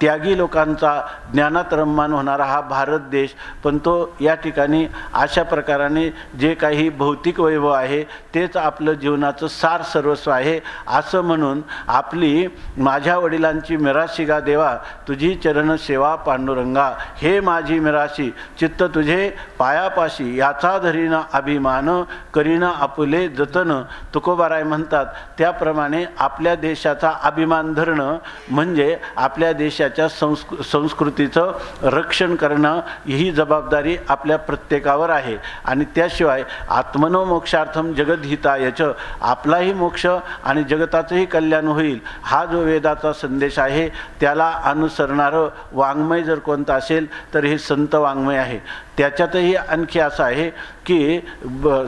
Speaker 2: त्यागी लोकांचा ज्ञानात रममान होणारा हा भारत देश, पण तो या ठिकाणी अशा प्रकाराने जे काही भौतिक वैभव आहे तेच आपलं जीवनाचं सार सर्वस्व आहे असं म्हणून आपली माझ्या वडिलांची मिराशी गा देवा, तुझी चरण सेवा पांडुरंगा, हे माझी मिराशी चित्त तुझे पायापाशी, याचा धरीन अभिमान करीन आपुले जतन. तुकोबाराय म्हणतात त्याप्रमाणे आपल्या देशाचा अभिमान धरणं म्हणजे आपल्या देशाच्या संस्कृतीचं रक्षण करणं ही जबाबदारी आपल्या प्रत्येकावर आहे. आणि त्याशिवाय आत्मनो मोक्षार्थम जगद्हितायच, आपलाही मोक्ष आणि जगताचंही कल्याण होईल हा जो वेदाचा संदेश आहे त्याला अनुसरणारं वाङ्मय जर कोणतं असेल तर हे संत वाङ्मय आहे. त्याच्यातही आणखी असं आहे की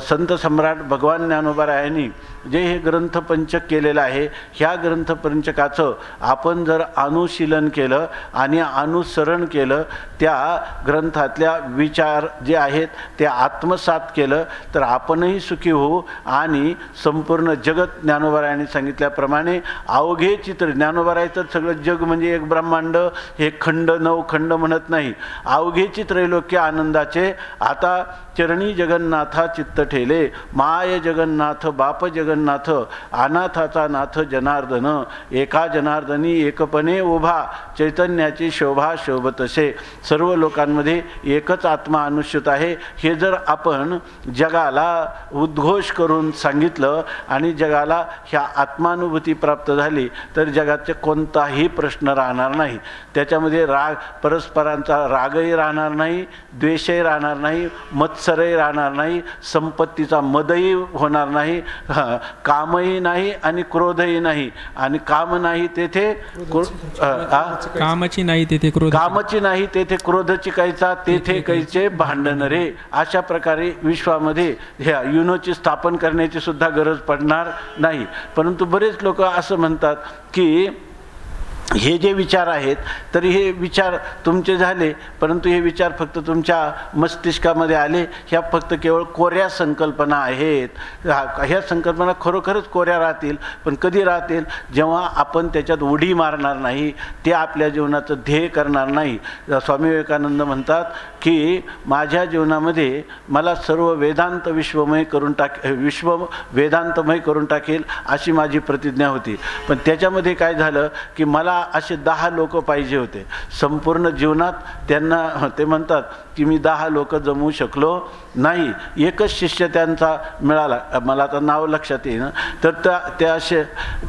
Speaker 2: संत सम्राट भगवान ज्ञानोबारायांनी जे हे ग्रंथपंचक केलेलं आहे, ह्या ग्रंथपंचकाचं आपण जर अनुशीलन केलं आणि अनुसरण केलं, त्या ग्रंथातल्या विचार जे आहेत ते आत्मसात केलं तर आपणही सुखी होऊ आणि संपूर्ण जगत ज्ञानोबारायांनी सांगितल्याप्रमाणे अवघे चित्र, ज्ञानोबाराय तर सगळं जग म्हणजे एक ब्रह्मांड, हे खंड नवखंड म्हणत नाही, अवघेची त्रैलोक्य आनंदाचे आता चरणी जगन्नाथा चित्त ठेले, माय जगन्नाथ बाप जगन्नाथ, अनाथाचा नाथ जनार्दन, एका जनार्दनी एकपणे उभा, चैतन्याची शोभा शोभतसे. सर्व लोकांमध्ये एकच आत्मा अनुष्ठित आहे हे जर आपण जगाला उद्घोष करून सांगितलं आणि जगाला ह्या आत्मानुभूती प्राप्त झाली तर जगाचे कोणताही प्रश्न राहणार नाही. त्याच्यामध्ये राग, परस्परांचा रागही राहणार नाही, द्वेषही राहणार नाही, मत्सरही राहणार नाही, संपत्तीचा मदही होणार नाही, कामही नाही आणि क्रोधही नाही. आणि काम नाही तेथे
Speaker 4: कामाची नाही तेथे क्रोध,
Speaker 2: कामाची नाही तेथे क्रोधची कैचा, तेथे कैचे भांडण रे. अशा प्रकारे विश्वामध्ये ह्या युनोची स्थापन करण्याची सुद्धा गरज पडणार नाही. परंतु बरेच लोक असं म्हणतात की हे जे विचार आहेत तरी हे विचार तुमचे झाले, परंतु हे विचार फक्त तुमच्या मस्तिष्कामध्ये आले, ह्या फक्त केवळ कोऱ्या संकल्पना आहेत. ह्या संकल्पना खरोखरच कोऱ्या राहतील, पण कधी राहतील जेव्हा आपण त्याच्यात उडी मारणार नाही, ते आपल्या जीवनाचं ध्येय करणार नाही. स्वामी विवेकानंद म्हणतात की माझ्या जीवनामध्ये मला सर्व वेदांत विश्वमय करून टाकेल अशी माझी प्रतिज्ञा होती. पण त्याच्यामध्ये काय झालं की मला असे 10 लोक पाहिजे होते संपूर्ण जीवनात. त्यांना ते म्हणतात की मी 10 लोक जमवू शकलो नाही. एकच शिष्य त्यांचा मिळाला, मला आता नाव लक्षात येईन, तर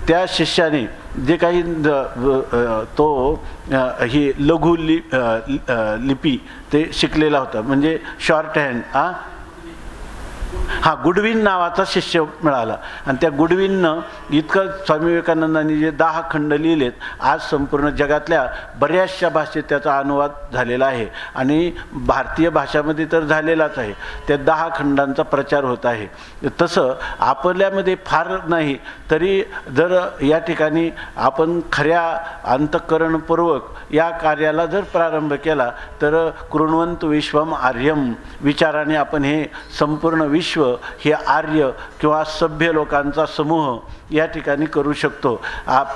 Speaker 2: त्या शिष्याने जे काही तो ही लघु लिपी ते शिकलेला होता, म्हणजे शॉर्ट हँड, गुडविन नावाचा शिष्य मिळाला. आणि त्या गुडविननं इतकं स्वामी विवेकानंदांनी जे 10 खंड लिहिलेत, आज संपूर्ण जगातल्या बऱ्याचशा भाषेत त्याचा अनुवाद झालेला आहे आणि भारतीय भाषामध्ये तर झालेलाच आहे. त्या 10 खंडांचा प्रचार होत आहे. तसं आपल्यामध्ये फार नाही तरी जर या ठिकाणी आपण खऱ्या अंतःकरणपूर्वक या कार्याला जर प्रारंभ केला तर कृण्वंत विश्वम आर्यम विचाराने आपण हे संपूर्ण विश्व हे आर्य किंवा सभ्य लोकांचा समूह या ठिकाणी करू शकतो.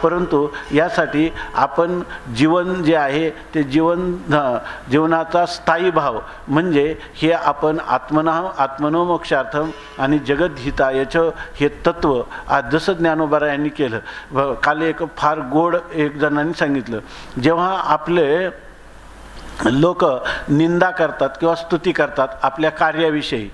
Speaker 2: परंतु यासाठी आपण जीवन जे आहे ते जीवनाचा स्थायी भाव म्हणजे हे आपण आत्मनो मोक्षार्थम आणि जगद्हितायच हे तत्व आज जसं ज्ञानोबारायांनी केलं. काल एक फार गोड एक जणांनी सांगितलं, जेव्हा आपले लोक निंदा करतात किंवा स्तुती करतात आपल्या कार्याविषयी,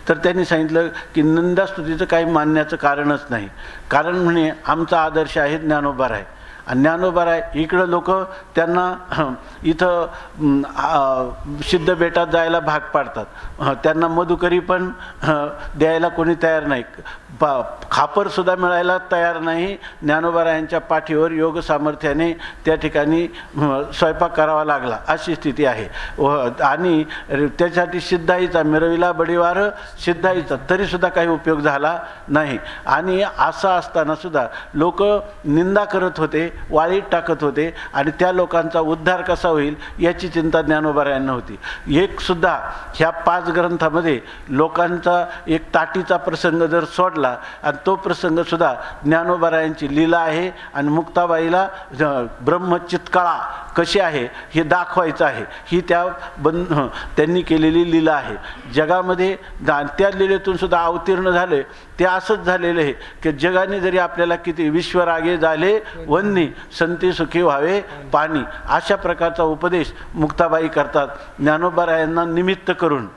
Speaker 2: तर त्यांनी सांगितलं की निंदास्तुतीचं काही मानण्याचं कारणच नाही. कारण म्हणे आमचा आदर्श आहे ज्ञानोबाराय. आणि ज्ञानोबाराय इकडं लोक त्यांना इथं सिद्ध बेटात जायला भाग पाडतात. त्यांना मधुकरी पण द्यायला कोणी तयार नाही, खापरसुद्धा मिळायला तयार नाही. ज्ञानोबारायांच्या पाठीवर योग सामर्थ्याने त्या ठिकाणी स्वयंपाक करावा लागला अशी स्थिती आहे. आणि त्यासाठी सिद्धाईचा मिरविला बडीवार सिद्धाईचा तरीसुद्धा काही उपयोग झाला नाही. आणि असं असतानासुद्धा लोक निंदा करत होते, वाळीत टाकत होते आणि त्या लोकांचा उद्धार कसा होईल याची चिंता ज्ञानोबारायांना होती. एक सुद्धा ह्या 5 ग्रंथामध्ये लोकांचा एक ताटीचा प्रसंग जर सोडला आणि तो प्रसंग सुद्धा ज्ञानोबारायांची लीला आहे. आणि मुक्ताबाईला ब्रह्मचित्काळा कशी आहे हे दाखवायचं आहे, ही त्यांनी केलेली लीला आहे. जगामध्ये त्या लीलेतून सुद्धा अवतीर्ण झाले ते असंच झालेलं आहे की जगाने जरी आपल्याला किती विश्वरागे झाले वन्नी संती सुखी व्हावे पाणी अशा प्रकारचा उपदेश मुक्ताबाई करतात ज्ञानोबारायांना निमित्त करून.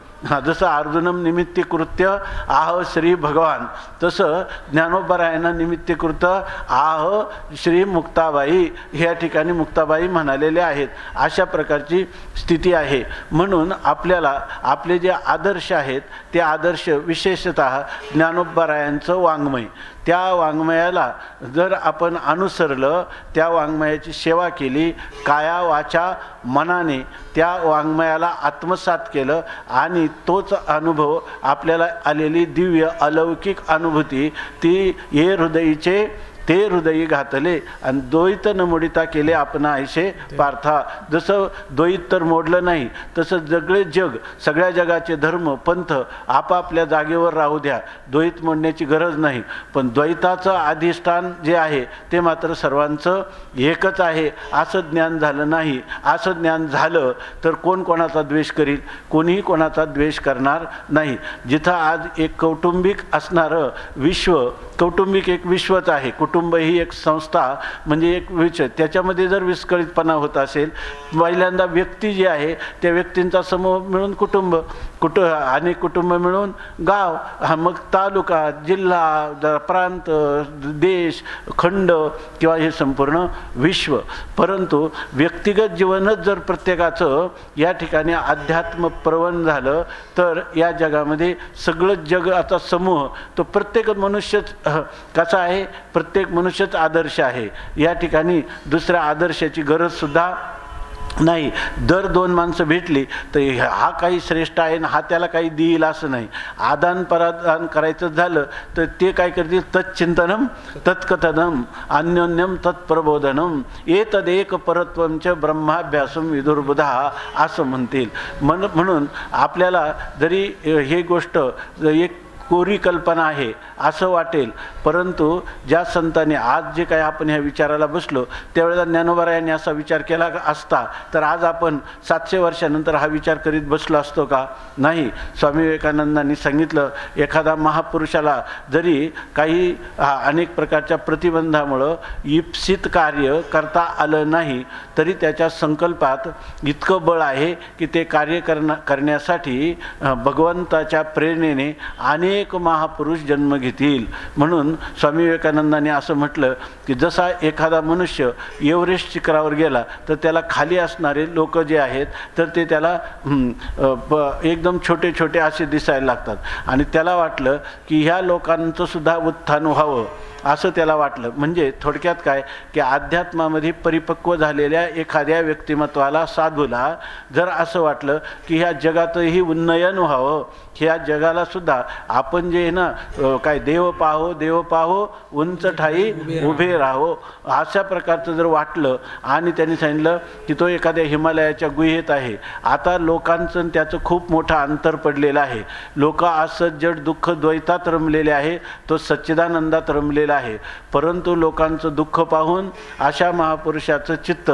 Speaker 2: जसं अर्जुनम निमित्तीकृत्य आह श्री भगवान, तसं ज्ञानोबारायांना निमित्तीकृत आह श्री मुक्ताबाई ह्या ठिकाणी मुक्ताबाई म्हणालेले आहेत. अशा प्रकारची स्थिती आहे. म्हणून आपल्याला आपले जे आदर्श आहेत ते आदर्श विशेषतः ज्ञानोबारायांचं वाङ्मय, त्या वाङ्मयाला जर आपण अनुसरलं, त्या वाङ्मयाची सेवा केली, काया वाचा मनाने त्या वाङ्मयाला आत्मसात केलं आणि तोच अनुभव आपल्याला आलेली दिव्य अलौकिक अनुभूती ती हे हृदयीचे ते हृदयी घातले आणि द्वैत न मोडिता केले आपण आयशे पार्था. जसं द्वैत तर मोडलं नाही तसं सगळे जग, सगळ्या जगाचे धर्म पंथ आपापल्या जागेवर राहू द्या, द्वैत मोडण्याची गरज नाही. पण द्वैताचं अधिष्ठान जे आहे ते मात्र सर्वांचं एकच आहे असं ज्ञान झालं नाही. असं ज्ञान झालं तर कोण कोणाचा द्वेष करील? कोणीही कोणाचा द्वेष करणार नाही. जिथं आज एक कौटुंबिक असणारं विश्व, कौटुंबिक एक विश्वच आहे, कुटुंब ही एक संस्था म्हणजे एक विषय, त्याच्यामध्ये जर विस्कळीतपणा होत असेल, पहिल्यांदा व्यक्ती जी आहे त्या व्यक्तींचा समूह मिळून कुटुंब, अनेक कुटुंब मिळून गाव, मग तालुका, जिल्हा, प्रांत, देश, खंड किंवा हे संपूर्ण विश्व. परंतु व्यक्तिगत जीवनच जर प्रत्येकाचं या ठिकाणी अध्यात्म प्रवण झालं तर या जगामध्ये सगळं जगाचा समूह तो प्रत्येक मनुष्यच कसा आहे, प्रत्येक मनुष्यच आदर्श आहे. या ठिकाणी दुसऱ्या आदर्शाची गरजसुद्धा नाही. दर 2 माणसं भेटली तर हा काही श्रेष्ठ आहे ना हा त्याला काही देईल असं नाही. आदान प्रदान करायचं झालं तर ते काय करतील, तच्चिंतनम तत्कथनम अन्योन्यम तत्प्रबोधनम एतदेक परत्वंच ब्रह्माभ्यासम विदुर्बुधा असं म्हणतील. म्हणून आपल्याला जरी हे गोष्ट एक कोरी कल्पना आहे असं वाटेल, परंतु ज्या संतांनी आज जे काय आपण ह्या विचाराला बसलो त्यावेळेला ज्ञानोबारायांनी असा विचार केला असता तर आज आपण 700 वर्षानंतर हा विचार करीत बसलो असतो का? नाही. स्वामी विवेकानंदांनी सांगितलं, एखादा महापुरुषाला जरी काही अनेक प्रकारच्या प्रतिबंधामुळं इप्सित कार्य करता आलं नाही तरी त्याच्या संकल्पात इतकं बळ आहे की ते कार्य करण्यासाठी भगवंताच्या प्रेरणेने अनेक महापुरुष जन्म घेतील. म्हणून स्वामी विवेकानंदांनी असं म्हटलं की जसा एखादा मनुष्य एव्हरेस्ट शिखरावर गेला तर त्याला खाली असणारे लोक जे आहेत तर ते त्याला एकदम छोटे छोटे असे दिसायला लागतात आणि त्याला वाटलं की ह्या लोकांचं सुद्धा उत्थान व्हावं असं त्याला वाटलं. म्हणजे थोडक्यात काय की अध्यात्मामध्ये परिपक्व झालेल्या एखाद्या व्यक्तिमत्वाला, साधूला जर असं वाटलं की ह्या जगातही उन्नयन व्हावं, ह्या जगाला सुद्धा आपण जे ना काय देव पाहो उंच ठाई उभे राहो अशा प्रकारचं जर वाटलं आणि त्यांनी सांगितलं की तो एखाद्या हिमालयाच्या गुहेत आहे. आता लोकांचं त्याचं खूप मोठं अंतर पडलेलं आहे. लोक असं जड दुःख द्वैतात रमलेले आहे, तो सच्चिदानंदात रमलेला आहे. परंतु लोकांचं दुःख पाहून अशा महापुरुषाचं चित्त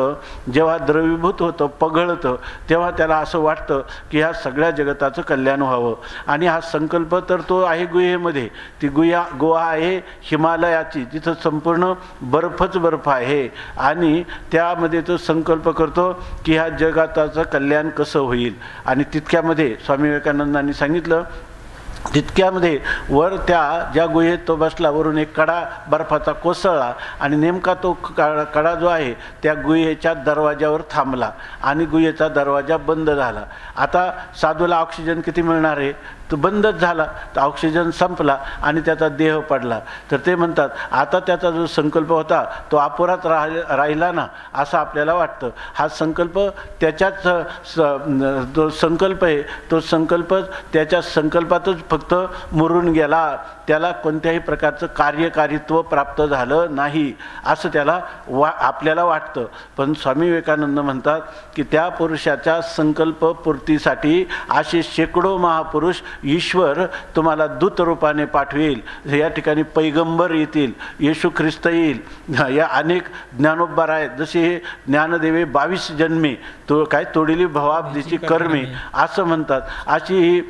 Speaker 2: जेव्हा द्रवीभूत होतं, पगळतं, तेव्हा त्याला असं वाटतं की ह्या सगळ्या जगताचं कल्याण व्हावं. आणि हा संकल्प तर तो आहे गुहेमध्ये. ती गुहा आहे हिमालयाची, तिथं संपूर्ण बर्फच बर्फ आहे आणि त्यामध्ये तो संकल्प करतो की ह्या जगाताचं कल्याण कसं होईल. आणि तितक्यामध्ये स्वामी विवेकानंदांनी सांगितलं तितक्यामध्ये वर त्या ज्या गुहेत तो बसला, वरून एक कडा बर्फाचा कोसळला आणि नेमका तो कडा जो आहे त्या गुहेच्या दरवाज्यावर थांबला आणि गुहेचा दरवाजा बंद झाला. आता साधूला ऑक्सिजन किती मिळणार आहे, तो बंदच झाला, तर ऑक्सिजन संपला आणि त्याचा देह पडला. तर ते म्हणतात आता त्याचा जो संकल्प होता तो अपुराच राहिला ना, असं आपल्याला वाटतं. हा संकल्प त्याच्याच जो संकल्प आहे तो संकल्प त्याच्या संकल्पातच फक्त मुरून गेला, त्याला कोणत्याही प्रकारचं कार्यकारित्व प्राप्त झालं नाही असं त्याला आपल्याला वाटतं. पण स्वामी विवेकानंद म्हणतात की त्या पुरुषाच्या संकल्पपूर्तीसाठी असे शेकडो महापुरुष ईश्वर तुम्हाला दूत रूपाने पाठवेल. या ठिकाणी पैगंबर येतील, येशू ख्रिस्त येईल, या अनेक ज्ञानोबा आहेत, जसे हे ज्ञानदेवे 22 जन्मे तो काय तोडिली भवाब्दीची कर्मे असं म्हणतात. अशी ही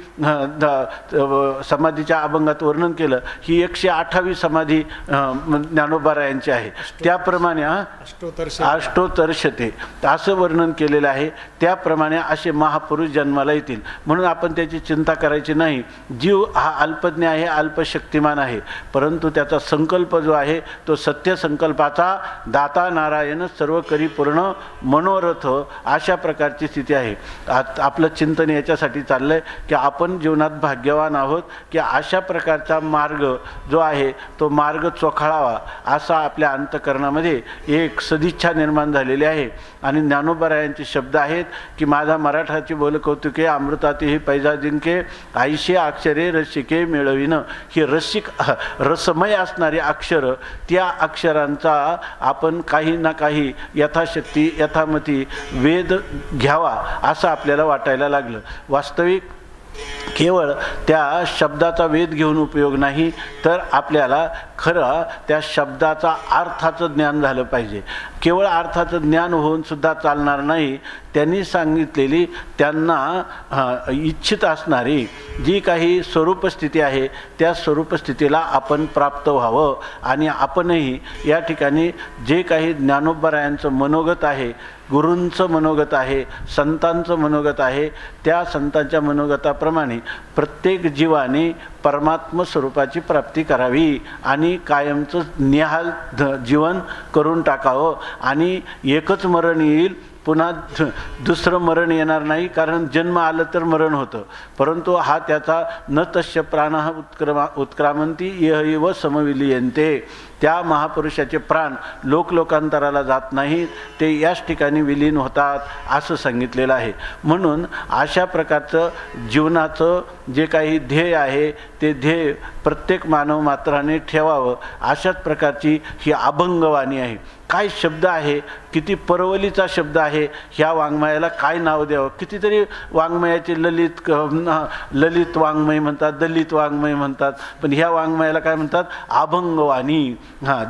Speaker 2: समाधीच्या अभंगात वर्णन केलं. ही 108वी समाधी ज्ञानोबा यांची आहे. त्याप्रमाणे अष्टोत्तरशते असं वर्णन केलेलं आहे. त्याप्रमाणे असे महापुरुष जन्माला येतील. म्हणून आपण त्याची चिंता करायची नाही. जीव हा अल्पज्ञ आहे, अल्पशक्तिमान आहे, परंतु त्याचा संकल्प जो आहे तो सत्य संकल्पाचा दाता नारायण सर्व करी पूर्ण मनोरथ अशा प्रकारची स्थिती आहे. आपलं चिंतन याच्यासाठी चाललंय की आपण जीवनात भाग्यवान आहोत की अशा प्रकारचा मार्ग जो आहे तो मार्ग चोखाळावा असा आपल्या अंतःकरणामध्ये एक सदिच्छा निर्माण झालेली आहे. आणि ज्ञानोबरायांचे शब्द आहेत की माझा मराठाची बोल कौतुके अमृतातेही पैजा जिंके आईशे अक्षरे रसिके मिळविनं. ही रसमय असणारी अक्षर, त्या अक्षरांचा आपण काही ना काही यथाशक्ती यथामती वेध घ्यावा असं आपल्याला वाटायला लागलं. वास्तविक केवळ त्या शब्दाचा वेध घेऊन उपयोग नाही, तर आपल्याला खरं त्या शब्दाचा अर्थाचं ज्ञान झालं पाहिजे. केवळ अर्थाचं ज्ञान होऊन सुद्धा चालणार नाही. त्यांनी सांगितलेली त्यांना इच्छित असणारी जी काही स्वरूपस्थिती आहे त्या स्वरूपस्थितीला आपण प्राप्त व्हावं. आणि आपणही या ठिकाणी जे काही ज्ञानोबरायांचं मनोगत आहे, गुरूंचं मनोगत आहे, संतांचं मनोगत आहे, त्या संतांच्या मनोगताप्रमाणे प्रत्येक जीवाने परमात्म स्वरूपाची प्राप्ती करावी आणि कायमचं निहाल जीवन करून टाकावं. आणि एकच मरण येईल, पुन्हा दुसरं मरण येणार नाही, कारण जन्म आलं तर मरण होतं, परंतु हा त्याचा न तस्य प्राणः उत्क्रामंती इह समविलीयन्ते. त्या महापुरुषाचे प्राण लोकांतराला जात नाहीत, ते याच ठिकाणी विलीन होतात असं सांगितलेलं आहे. म्हणून अशा प्रकारचं जीवनाचं जे काही ध्येय आहे ते ध्येय प्रत्येक मानव मात्राने ठेवावं. अशाच प्रकारची ही अभंगवाणी आहे. काय शब्द आहे, किती परवलीचा शब्द आहे. ह्या वाङ्मयाला काय नाव द्यावं. कितीतरी वाङ्मयाचे ललित वाङ्मय म्हणतात, दलित वाङ्मय म्हणतात, पण ह्या वाङ्मयाला काय म्हणतात, अभंगवाणी.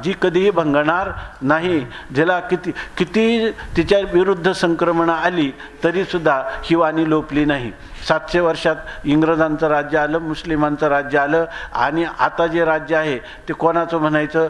Speaker 2: जी कधीही भंगणार नाही, ज्याला किती तिच्या विरुद्ध संक्रमणं आली तरीसुद्धा ही वाणी लोपली नाही. 700 वर्षात इंग्रजांचं राज्य आलं, मुस्लिमांचं राज्य आलं, आणि आता जे राज्य आहे ते कोणाचं म्हणायचं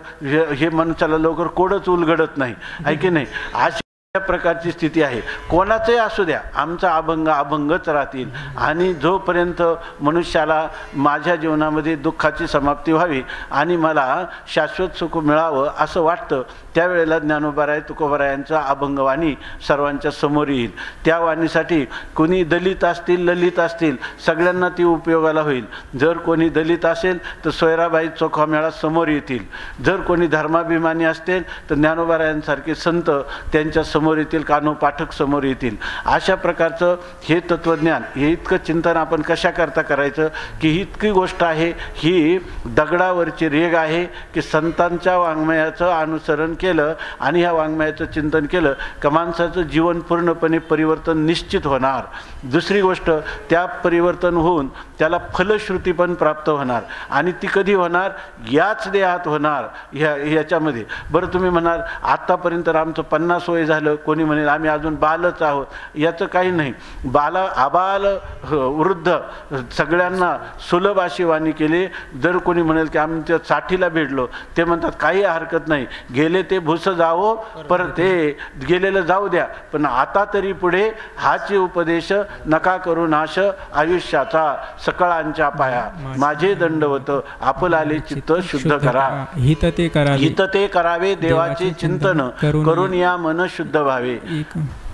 Speaker 2: हे माणसाला लवकर कोडच उलगडत नाही, आहे की नाही. अशा प्रकारची स्थिती आहे. कोणाचंही असू द्या, आमचा अभंग अभंगच राहतील. आणि जोपर्यंत मनुष्याला माझ्या जीवनामध्ये दुःखाची समाप्ती व्हावी आणि मला शाश्वत सुख मिळावं असं वाटतं, त्यावेळेला ज्ञानोबाराय तुकोबारायांचा अभंगवाणी सर्वांच्या समोर येईल. त्या वाणीसाठी कोणी दलित असतील, ललित असतील, सगळ्यांना ती उपयोगाला होईल. जर कोणी दलित असेल तर सोयराबाई चोखामेळा समोर येतील. जर कोणी धर्माभिमानी असतील तर ज्ञानोबारायांसारखे संत त्यांच्या समोर येतील, कान्हो पाठक समोर येतील. अशा प्रकारचं हे तत्त्वज्ञान, हे इतकं चिंतन आपण कशाकरता करायचं की ही इतकी गोष्ट आहे, ही दगडावरची रेग आहे की संतांच्या वाङ्मयाचं अनुसरण केलं आणि ह्या वाङ्मयाचं चिंतन केलं का माणसाचं जीवन पूर्णपणे परिवर्तन निश्चित होणार. दुसरी गोष्ट, त्या परिवर्तन होऊन त्याला फलश्रुती पण प्राप्त होणार. आणि ती कधी होणार, याच देहात होणार. ह्याच्यामध्ये बरं तुम्ही म्हणाल आत्तापर्यंत आमचं 50 वय झालं, झालं, कोणी म्हणेल आम्ही अजून बालच आहोत. याचं काही नाही. आबाल वृद्ध सगळ्यांना सुलभ अशी वाणी केली. जर कोणी म्हणेल की आमच्या 60ला भेटलो, ते म्हणतात काही हरकत नाही, गेले ते भूस जावो, परत ते गेलेलं जाऊ द्या, पण आता तरी पुढे हाची उपदेश नका करू नाश आयुष्याचा सकळांच्या पाया. माझे दंडवत आपलाले चित्त शुद्ध करा.
Speaker 3: हित ते
Speaker 2: करावे देवाचे चिंतन करून या मन शुद्ध व्हावे.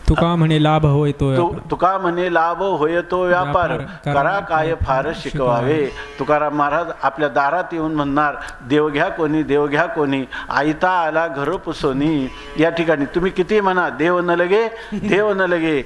Speaker 3: तुका म्हणे लाभ होय तो
Speaker 2: तुका म्हणे लाभ होय तो व्यापार, करा काय फार शिकवावे. तुकाराम महाराज आपल्या दारात येऊन म्हणणार, देव घ्या कोणी, देव घ्या कोणी, आयता आला घर पुसोनी. या ठिकाणी तुम्ही किती म्हणा देव न लगे, देव न लगे,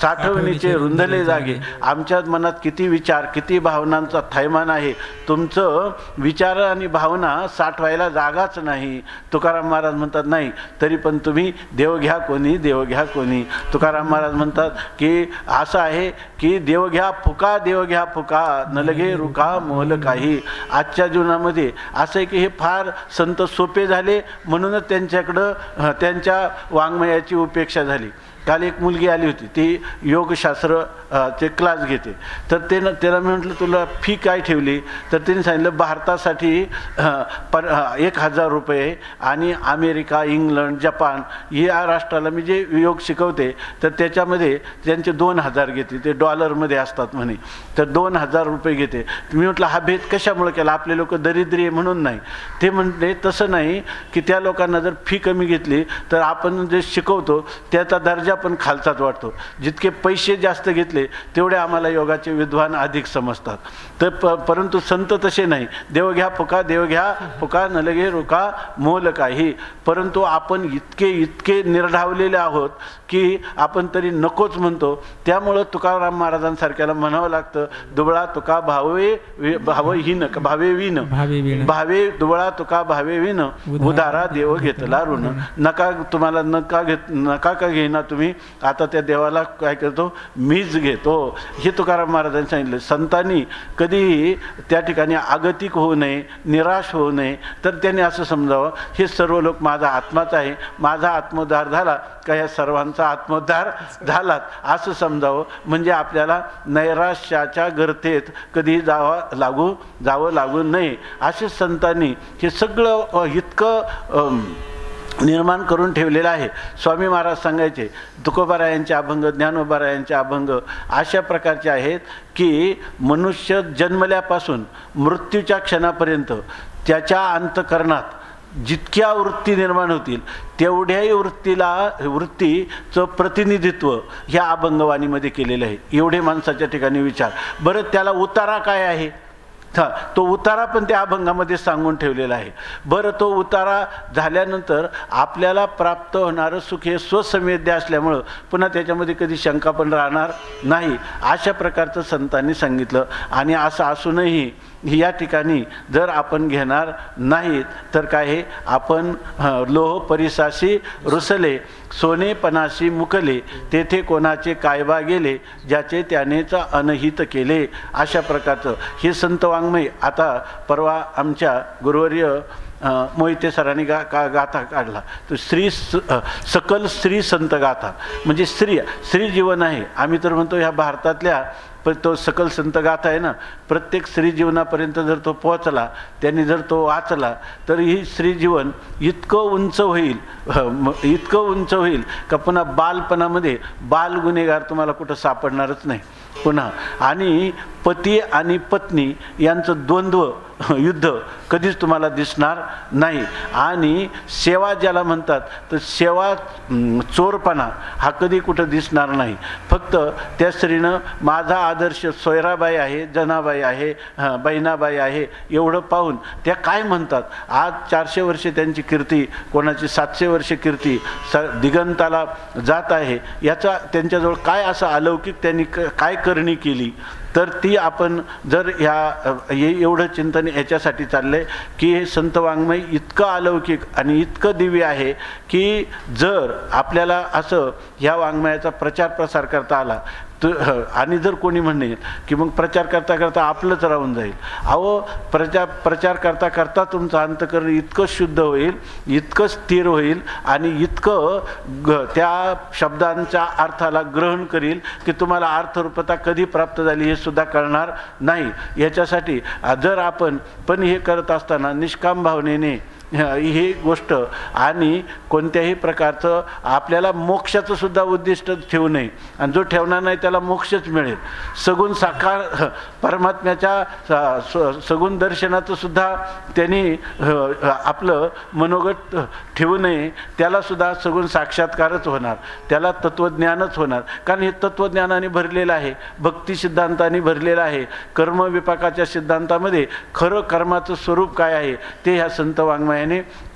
Speaker 2: साठवणीचे रुंधले जागे. आमच्या मनात किती विचार, किती भावनांचा थैमान आहे. तुमचं विचार आणि भावना साठवायला जागाच नाही. तुकाराम महाराज म्हणतात नाही, तरी पण तुम्ही देव घ्या कोणी, देव घ्या कोणी. तुकाराम महाराज म्हणतात की असं आहे की देव घ्या फुका, देव घ्या फुका, न लगे रुका मोल काही. आजच्या जीवनामध्ये असं आहे की हे फार संत सोपे झाले, म्हणूनच त्यांच्याकडं त्यांच्या वाङ्मयाची उपेक्षा झाली. काल एक मुलगी आली होती, ती योगशास्त्र चे क्लास घेते. तर त्याला मी म्हटलं तुला फी काय ठेवली, तर तिने सांगितलं भारतासाठी 1000 रुपये आणि अमेरिका, इंग्लंड, जपान या राष्ट्राला मी जे योग शिकवते तर त्याच्यामध्ये त्यांचे 2000 घेते, ते डॉलरमध्ये असतात म्हणे. तर 2000 रुपये घेते. मी म्हटलं हा भेद कशामुळे केला, आपले लोक दरिद्री आहे म्हणून नाही. ते म्हणले तसं नाही की त्या लोकांना जर फी कमी घेतली तर आपण जे शिकवतो त्याचा दर्जा पण खालचाच वाटतो. जितके पैसे जास्त घेतले तेवढे आम्हाला योगाचे विद्वान अधिक समजतात. तर परंतु संत तसे नाही. देव घ्या फुका, देव घ्या फुका, न लगे रुका मोल काही. परंतु आपण इतके निर्ढावलेले आहोत की आपण तरी नकोच म्हणतो. त्यामुळं तुकाराम महाराजांसारख्याला म्हणावं लागतं, दुबळा तुका भावे दुबळा तुका भावे विन, उदारा देव घेतला ऋण. नका का घेईना तुम्ही, आता त्या देवाला काय करतो, मीच घेतो. हे तुकाराम महाराजांनी सांगितलं. संतांनी कधीही त्या ठिकाणी आगतिक होऊ नये, निराश होऊ नये. तर त्यांनी असं समजावं, हे सर्व लोक माझा आत्माच आहे, माझा आत्मोद्धार झाला का या सर्वांचा आत्मोद्धार झालाच असं समजावं. म्हणजे आपल्याला नैराश्याच्या गर्तेत कधी जावं लागू नये. असे संतांनी हे सगळं इतकं निर्माण करून ठेवलेलं आहे. स्वामी महाराज सांगायचे, तुकोबारायांचे अभंग, ज्ञानोबारायांचे अभंग अशा प्रकारचे आहेत की मनुष्य जन्मल्यापासून मृत्यूच्या क्षणापर्यंत त्याच्या अंतःकरणात जितक्या वृत्ती निर्माण होतील तेवढ्याही वृत्तीचं प्रतिनिधित्व ह्या अभंगवाणीमध्ये केलेलं आहे. एवढे माणसाच्या ठिकाणी विचार. बरं, त्याला उतारा काय आहे, तो उतारा पण त्या अभंगामध्ये सांगून ठेवलेला आहे. बरं, तो उतारा झाल्यानंतर आपल्याला प्राप्त होणारं सुख हे स्वसंवेद्य असल्यामुळं पुन्हा त्याच्यामध्ये कधी शंका पण राहणार नाही. अशा प्रकारचं संतांनी सांगितलं. आणि असं असूनही या ठिकाणी जर आपण घेणार नाहीत तर काय आहे, आपण लोह परिसाशी रुसले, सोने पणाशी मुकले, तेथे कोणाचे कायबा गेले, ज्याचे त्यानेच अनहित केले. अशा प्रकारचं हे संत वाङ्मय. आता परवा आमच्या गुरुवर्य मोहिते सरांनी गाथा काढला, तो सकल स्त्री संत गाथा. म्हणजे स्त्री जीवन आहे. आम्ही तर म्हणतो ह्या भारतातल्या तो सकल संत गाथा आहे ना, प्रत्येक स्त्री जीवनापर्यंत जर तो पोहोचला, त्यांनी जर तो वाचला, तर ही स्त्री जीवन इतकं उंच होईल का पुन्हा बालपणामध्ये बाल गुन्हेगार तुम्हाला कुठं सापडणारच नाही पुन्हा. आणि पती आणि पत्नी यांचं द्वंद्व युद्ध कधीच तुम्हाला दिसणार नाही. आणि सेवा ज्याला म्हणतात, तर सेवा चोरपणा हा कधी कुठं दिसणार नाही. फक्त त्या स्त्रीनं माझा आदर्श सोयराबाई आहे, जनाबाई आहे, बहिणाबाई आहे एवढं पाहून त्या काय म्हणतात, आज 400 वर्षे त्यांची कीर्ती, कोणाची 700 वर्षे कीर्ती दिगंताला जात आहे. याचा त्यांच्याजवळ काय असं अलौकिक त्यांनी काय करणी केली, तर ती आपण जर एवढं चिंतन याच्यासाठी चाललंय की हे संत वाङ्मय इतकं अलौकिक आणि इतकं दिव्य आहे की जर आपल्याला असं ह्या वाङ्मयाचा प्रचार प्रसार करता आला आणि जर कोणी म्हणेल की मग प्रचार करता करता आपलंच राहून जाईल, अहो प्रचार करता करता तुमचं अंतःकरण इतकं शुद्ध होईल, इतकं स्थिर होईल आणि इतकं त्या शब्दांच्या अर्थाला ग्रहण करील की तुम्हाला अर्थरूपता कधी प्राप्त झाली हे सुद्धा कळणार नाही. याच्यासाठी जर आपण पण हे करत असताना निष्काम भावनेने ही गोष्ट आणि कोणत्याही प्रकारचं आपल्याला मोक्षाचं सुद्धा उद्दिष्ट ठेवू नये, आणि जो ठेवणार नाही त्याला मोक्षच मिळेल. सगुण साकार परमात्म्याच्या सगुण दर्शनाचं सुद्धा त्यांनी आपलं मनोगत ठेवू नये, त्याला सुद्धा सगुण साक्षात्कारच होणार, त्याला तत्त्वज्ञानच होणार. कारण हे तत्त्वज्ञानाने भरलेलं आहे, भक्ती सिद्धांताने भरलेलं आहे. कर्मविपाकाच्या सिद्धांतामध्ये खरं कर्माचं स्वरूप काय आहे ते ह्या संत वाङ्मयाने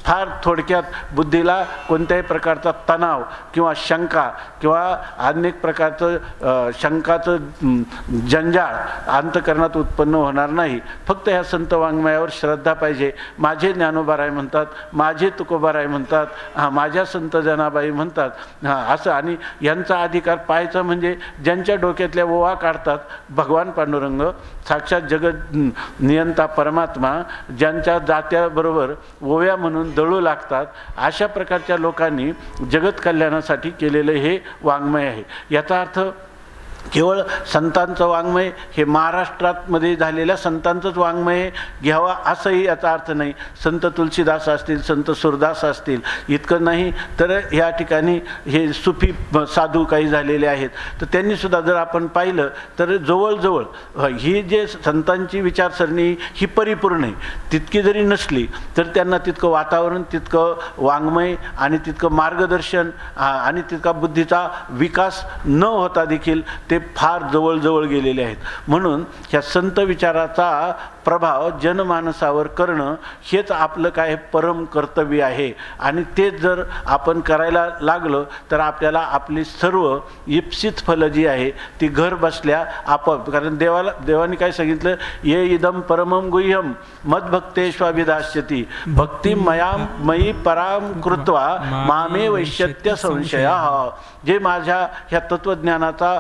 Speaker 2: फार थोडक्यात बुद्धीला कोणत्याही प्रकारचा तणाव किंवा शंका किंवा अनेक प्रकारचं शंकाचं जंजाळ अंतःकरणात उत्पन्न होणार नाही. फक्त ह्या संत वाङ्मयावर श्रद्धा पाहिजे. माझे ज्ञानोबाराय म्हणतात, माझे तुकोबाराय म्हणतात, माझ्या संत जनाबाई म्हणतात असं. आणि यांचा अधिकार पाहायचा म्हणजे ज्यांच्या डोक्यातल्या ओवा काढतात भगवान पांडुरंग साक्षात जगत नियंता परमात्मा, ज्यांच्या जात्याबरोबर ओव्या म्हणून दळू लागतात, अशा प्रकारच्या लोकांनी जगत कल्याणासाठी केलेलं हे वाङ्मय आहे. याचा अर्थ केवळ संतांचं वाङ्मय हे महाराष्ट्रामध्ये झालेल्या संतांचंच वाङ्मय घ्यावा असंही याचा अर्थ नाही. संत तुलसीदास असतील, संत सुरदास असतील इतकं नाही, तर या ठिकाणी हे सुफी साधू काही झालेले आहेत, तर त्यांनीसुद्धा जर आपण पाहिलं तर जवळजवळ ही जे संतांची विचारसरणी ही परिपूर्ण आहे, तितकी जरी नसली तर त्यांना तितकं वातावरण, तितकं वाङ्मय आणि तितकं मार्गदर्शन आणि तितका बुद्धीचा विकास न होता देखील ते फार जवळ गेलेले आहेत. म्हणून ह्या संत विचाराचा प्रभाव जनमानसावर करणं हेच आपलं काय परम कर्तव्य आहे. आणि तेच जर आपण करायला लागलो तर आपल्याला आपली सर्व इप्सित फलं जी आहे ती घर बसल्या आपोआप, कारण देवाने काय सांगितलं, ये इदम परमं गुह्यम मद्भक्तेष्वाभिधास्यति भक्ती मयी पराम कृत्वा मामे वैश्यत्य संशया. जे माझ्या ह्या तत्त्वज्ञानाचा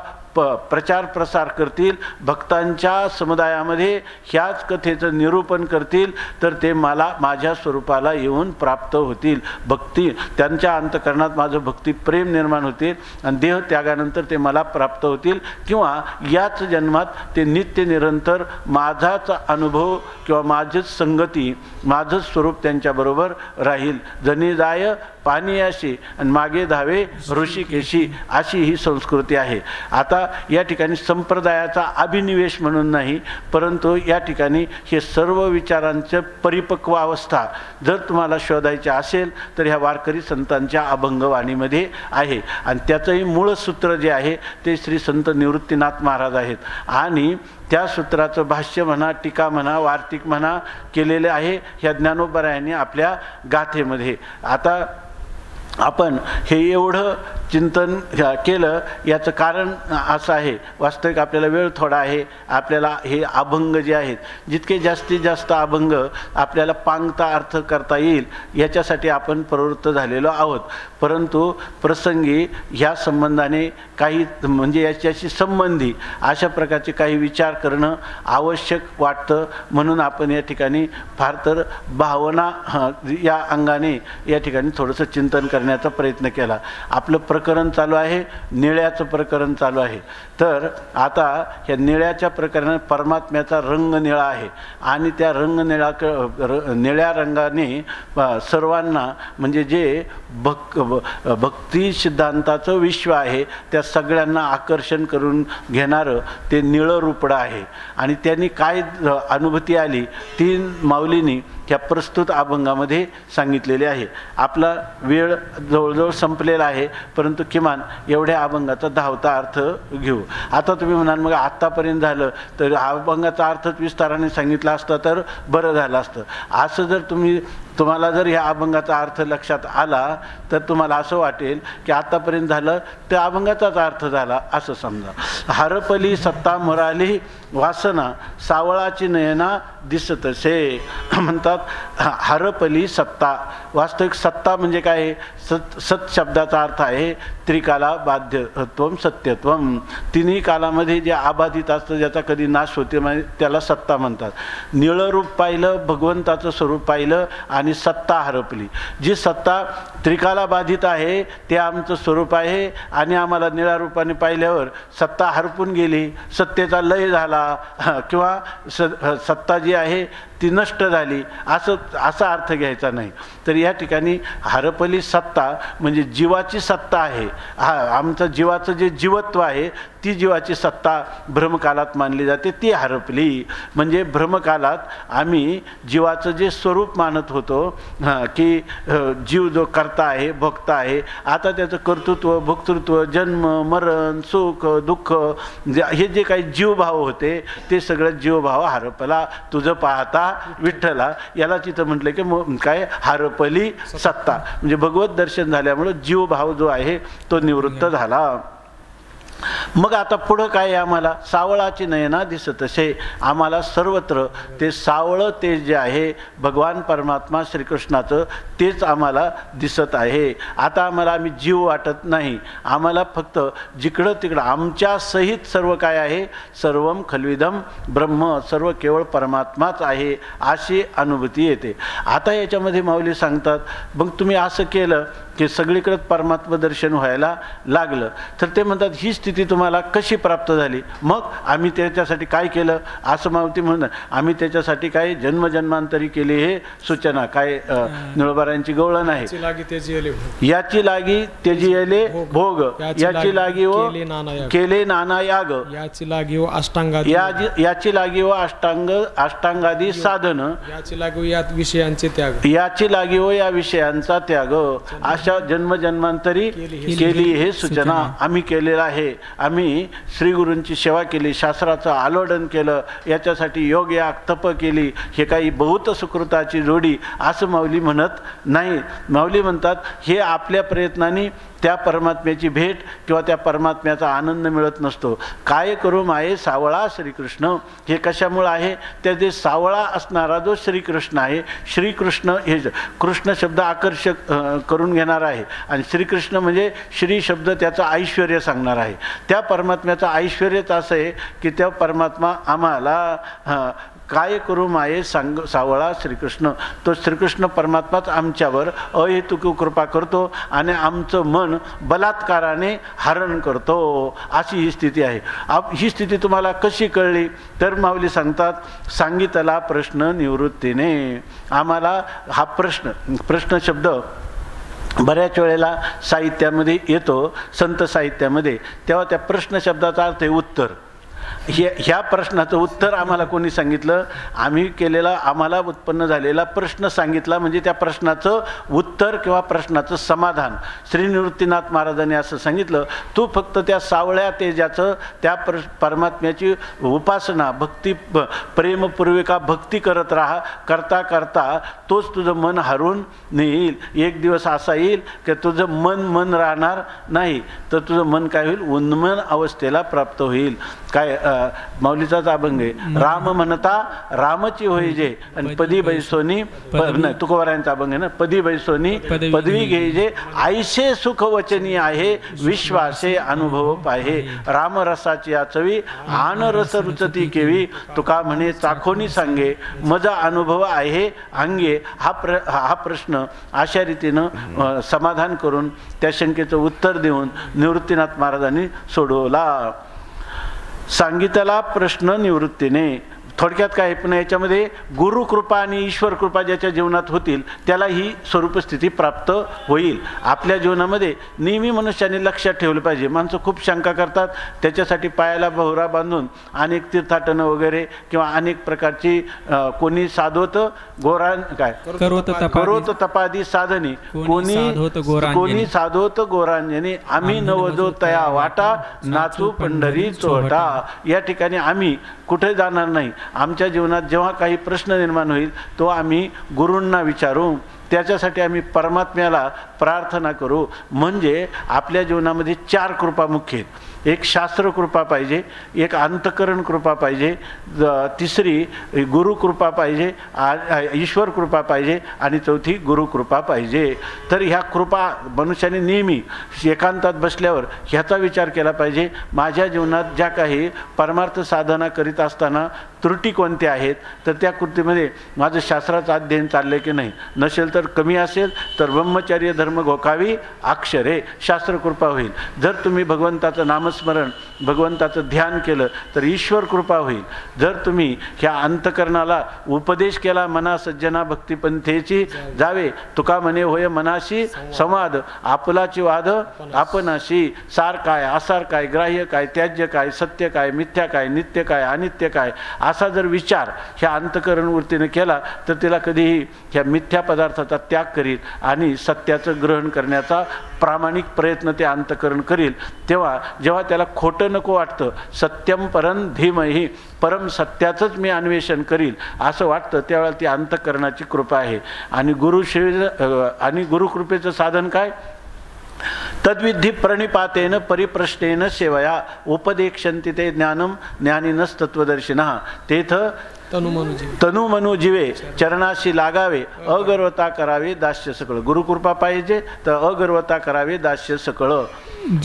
Speaker 2: प्रचार प्रसार करतील, भक्तांच्या समुदायामध्ये ह्याच कथेचं निरूपण करतील, तर ते मला माझ्या स्वरूपाला येऊन प्राप्त होतील. भक्ती त्यांच्या अंतःकरणात माझं भक्ती प्रेम निर्माण होतील आणि देह त्यागानंतर ते मला प्राप्त होतील, किंवा याच जन्मात ते नित्य निरंतर माझाच अनुभव किंवा माझीच संगती, माझंच स्वरूप त्यांच्याबरोबर राहील. जनी जाय पाणीयाशी आणि मागे धावे ऋषिकेशी, अशी ही संस्कृती आहे. आता या ठिकाणी संप्रदायाचा अभिनिवेश म्हणून नाही, परंतु या ठिकाणी हे सर्व विचारांचं परिपक्व अवस्था जर तुम्हाला शोधायची असेल तर ह्या वारकरी संतांच्या अभंगवाणीमध्ये आहे. आणि त्याचंही मूळ सूत्र जे आहे ते श्री संत निवृत्तीनाथ महाराज आहेत. आणि त्या सूत्राचं भाष्य म्हणा, टीका म्हणा, वार्तिक म्हणा केलेले आहे ह्या ज्ञानोबरायांनी आपल्या गाथेमध्ये. आता आपण हे एवढं चिंतन केलं, याचं कारण असं आहे, वास्तविक आपल्याला वेळ थोडा आहे. आपल्याला हे अभंग जे आहेत, जितके जास्तीत जास्त अभंग आपल्याला पांगता अर्थ करता येईल याच्यासाठी आपण प्रवृत्त झालेलो आहोत. परंतु प्रसंगी ह्या संबंधाने काही म्हणजे याच्याशी संबंधी अशा प्रकारचे काही विचार करणं आवश्यक वाटतं. म्हणून आपण या ठिकाणी फार तर भावना या अंगाने या ठिकाणी थोडंसं चिंतन करण्याचा प्रयत्न केला. आपलं प्रकरण चालू आहे, निळ्याचं प्रकरण चालू आहे. तर आता ह्या निळ्याच्या प्रकरणात परमात्म्याचा रंग निळा आहे आणि त्या निळ्या रंगाने सर्वांना म्हणजे जे भक्ती सिद्धांताचं विश्व आहे त्या सगळ्यांना आकर्षण करून घेणारं ते निळं रूपडं आहे. आणि त्यांनी काय अनुभूती आली ती माऊलींनी ह्या प्रस्तुत अभंगामध्ये सांगितलेले आहे. आपला वेळ जवळजवळ संपलेला आहे, परंतु किमान एवढ्या अभंगाचा धावता अर्थ घेऊ. आता तुम्ही म्हणाल मग आत्तापर्यंत झालं तर अभंगाचा अर्थच विस्ताराने सांगितला असता तर बरं झालं असतं. असं जर तुम्ही तुम्हाला जर ह्या अभंगाचा अर्थ लक्षात आला तर तुम्हाला असं वाटेल की आतापर्यंत झालं तर अभंगाचाच अर्थ झाला असं समजा. हरपली सत्ता मराली वासना सावळाची नयना दिसतसे म्हणतात. हरपली सत्ता, वास्तविक सत्ता म्हणजे काय? सत शब्दाचा अर्थ आहे त्रिकाला बाध्यत्वम सत्यत्वम. तिन्ही कालामध्ये जे आबाधित असतं, ज्याचा कधी नाश होते, त्याला सत्ता म्हणतात. निळं रूप पाहिलं, भगवंताचं स्वरूप पाहिलं आणि सत्ता हरपली. जी सत्ता त्रिकाला बाधित आहे ते आमचं स्वरूप आहे आणि आम्हाला निळ्या रूपाने पाहिल्यावर सत्ता हरपून गेली, सत्तेचा लय झाला किंवा सत्ता जी आहे ती नष्ट झाली असा अर्थ घ्यायचा नाही. तर या ठिकाणी हरपली सत्ता म्हणजे जीवाची सत्ता आहे. आमचं जीवाचं जे जीवत्व आहे ती जीवाची सत्ता भ्रमकालात मानली जाते, ती हरपली. म्हणजे भ्रमकालात आम्ही जीवाचं जे स्वरूप मानत होतो की जीव जो कर्ता आहे, भोक्ता आहे, आता त्याचं कर्तृत्व, भोक्तृत्व, जन्म, मरण, सुख, दुःख हे जे काही जीवभाव होते ते सगळं जीवभाव हरपला. तुझं पाहता विठ्ठला, याला तिथं म्हटलं की काय? हरपली सत्ता. म्हणजे भगवत दर्शन झाल्यामुळे जीवभाव जो आहे तो निवृत्त झाला. मग आता पुढं काय? आम्हाला सावळाची नयना दिसतसे. आम्हाला सर्वत्र ते सावळं तेज जे आहे भगवान परमात्मा श्रीकृष्णाचं तेच आम्हाला दिसत आहे. आता आम्ही जीव वाटत नाही. आम्हाला फक्त जिकडं तिकडं आमच्या सहित सर्व काय आहे? सर्वम खल्विदम ब्रह्म, सर्व केवळ परमात्माच आहे अशी अनुभूती येते. आता याच्यामध्ये माऊली सांगतात, मग तुम्ही असं केलं की सगळीकडे परमात्मा दर्शन व्हायला लागलं, तर ते म्हणतात ही स्थिती तुम्हाला कशी प्राप्त झाली? मग आम्ही त्याच्यासाठी काय केलं? असं मावती म्हणतात, आम्ही त्याच्यासाठी काय जन्मजन्मांतरी केली हे सूचना. काय निळोबारांची गवळण आहे, याची लागी तेजी येले भोग, याची लागी व केले नाना याग,
Speaker 3: याची लागी व अष्टांगादी,
Speaker 2: याची लागी व अष्टांगादी साधन,
Speaker 3: याची लागी व या विषयांचे त्याग,
Speaker 2: याची लागी व या विषयांचा त्याग. अशा जन्मजन्मांतरी केली हे सूचना आम्ही केलेलं आहे. आम्ही श्री गुरूंची सेवा केली, शास्त्राचं आलोडन केलं, याच्यासाठी योग याग तप केली. हे काही बहुत सुकृताची जोडी असं माऊली म्हणत नाही. माऊली म्हणतात हे आपल्या प्रयत्नाने त्या परमात्म्याची भेट किंवा त्या परमात्म्याचा आनंद मिळत नसतो. काय करू माये सावळा श्रीकृष्ण, हे कशामुळं आहे? त्या जे सावळा असणारा जो श्रीकृष्ण आहे, श्रीकृष्ण हे कृष्ण शब्द आकर्षक करून घेणार आहे आणि श्रीकृष्ण म्हणजे श्री शब्द त्याचं ऐश्वर्य सांगणार आहे. त्या परमात्म्याचं ऐश्वर्यच असं आहे की त्या परमात्मा आम्हाला काय करू माये सावळा श्रीकृष्ण, तो श्रीकृष्ण परमात्माच आमच्यावर अहेतुक कृपा करतो आणि आमचं मन बलात्काराने हरण करतो. अशी ही स्थिती आहे. ही स्थिती तुम्हाला कशी कळली? तर माऊली सांगतात, सांगितला प्रश्न निवृत्तीने. आम्हाला हा प्रश्न शब्द बऱ्याच वेळेला साहित्यामध्ये येतो, संत साहित्यामध्ये, तेव्हा त्या प्रश्न शब्दाचा अर्थ आहे उत्तर. ह्या प्रश्नाचं उत्तर आम्हाला कोणी सांगितलं? आम्ही केलेला आम्हाला उत्पन्न झालेला प्रश्न सांगितला, म्हणजे त्या प्रश्नाचं उत्तर किंवा प्रश्नाचं समाधान. श्री निवृत्तीनाथ महाराजांनी असं सांगितलं, तू फक्त त्या सावळ्या तेजाचं, त्या परमात्म्याची उपासना, भक्ती, प्रेमपूर्विका भक्ती करत राहा. करता करता तोच तुझं मन हरून नेईल. एक दिवस असा येईल की तुझं मन राहणार नाही, तर तुझं मन काय होईल? उन्मन अवस्थेला प्राप्त होईल. काय माऊलीचाच अभंग आहे, राम म्हणता रामची होई जे, आणि पदी बैसोनी, तुकोबारायांचा अभंग आहे ना, पदी बैसोनी पदवी घे जे, आईशे सुख वचनी आहे, विश्वासे अनुभव पाहे, राम रसाची आचवी आन रस रुचती केवी, तुका म्हणे चाखोनी सांगे, मजा अनुभव आहे अंगे. हा प्रश्न अशा रीतीनं समाधान करून त्या शंकेचं उत्तर देऊन निवृत्तीनाथ महाराजांनी सोडवला. सांगितला प्रश्न निवृत्तीने. थोडक्यात काय, पण याच्यामध्ये गुरुकृपा आणि ईश्वर कृपा ज्याच्या जीवनात होतील त्याला ही स्वरूपस्थिती प्राप्त होईल. आपल्या जीवनामध्ये नेहमी मनुष्याने लक्षात ठेवलं पाहिजे. माणसं खूप शंका करतात, त्याच्यासाठी पायाला बहुरा बांधून अनेक तीर्थाटनं वगैरे किंवा अनेक प्रकारची कोणी साधवत गोरान काय करोत तपादी साधनी, कोणी साधवत गोरांजनी, आम्ही नवजो तया वाटा, नाचू पंढरी चोहटा. या ठिकाणी आम्ही कुठे जाणार नाही. आमच्या जीवनात जेव्हा काही प्रश्न निर्माण होईल तो आम्ही गुरूंना विचारू, त्याच्यासाठी आम्ही परमात्म्याला प्रार्थना करू. म्हणजे आपल्या जीवनामध्ये 4 कृपा मुख्य आहेत. एक शास्त्र कृपा पाहिजे, एक अंतकरण कृपा पाहिजे, तिसरी गुरुकृपा पाहिजे, ईश्वर कृपा पाहिजे आणि चौथी गुरुकृपा पाहिजे. तर ह्या कृपा मनुष्याने नेहमी एकांतात बसल्यावर ह्याचा विचार केला पाहिजे. माझ्या जीवनात ज्या काही परमार्थ साधना करीत असताना त्रुटी कोणत्या आहेत, तर त्या कृतीमध्ये माझं शास्त्राचं अध्ययन चाललं की नाही. नसेल तर कमी असेल तर ब्रह्मचर्य धर्म घोकावी अक्षरे, शास्त्रकृपा होईल. जर तुम्ही भगवंताचं नामस्मरण, भगवंताचं ध्यान केलं तर ईश्वर कृपा होईल. जर तुम्ही ह्या अंतकरणाला उपदेश केला, मना सज्जना भक्तिपंथेची जावे, तुका म्हणे होय मनाशी संवाद, आपलाची वाद आपणाशी, सार काय आसार काय, ग्राह्य काय त्याज्य काय, सत्य काय मिथ्या काय, नित्य काय अनित्य काय, असा जर विचार ह्या अंतकरण वृत्तीने केला तर तिला कधीही ह्या मिथ्या पदार्थाचा त्याग करील आणि सत्याचं ग्रहण करण्याचा प्रामाणिक प्रयत्न ते अंतकरण करील. तेव्हा जेव्हा त्याला खोटं नको वाटतं, सत्यम परम धीमहि, परम सत्याचंच मी अन्वेषण करील असं वाटतं, त्यावेळेला ती अंतकरणाची कृपा आहे. आणि गुरुकृपेचं साधन काय? तद्विधी प्रणिपातेन परिप्रश्नेन सेवया उपदेक्षन्ति ते ज्ञानम ज्ञानिनस्तत्वदर्शिनः. तेथ तनुमनु जीवे चरणाशी लागावे, अगर्वता करावे दास्य सकळ. गुरुकृपा पाहिजे तर अगर्वता करावे दास्य सकळ.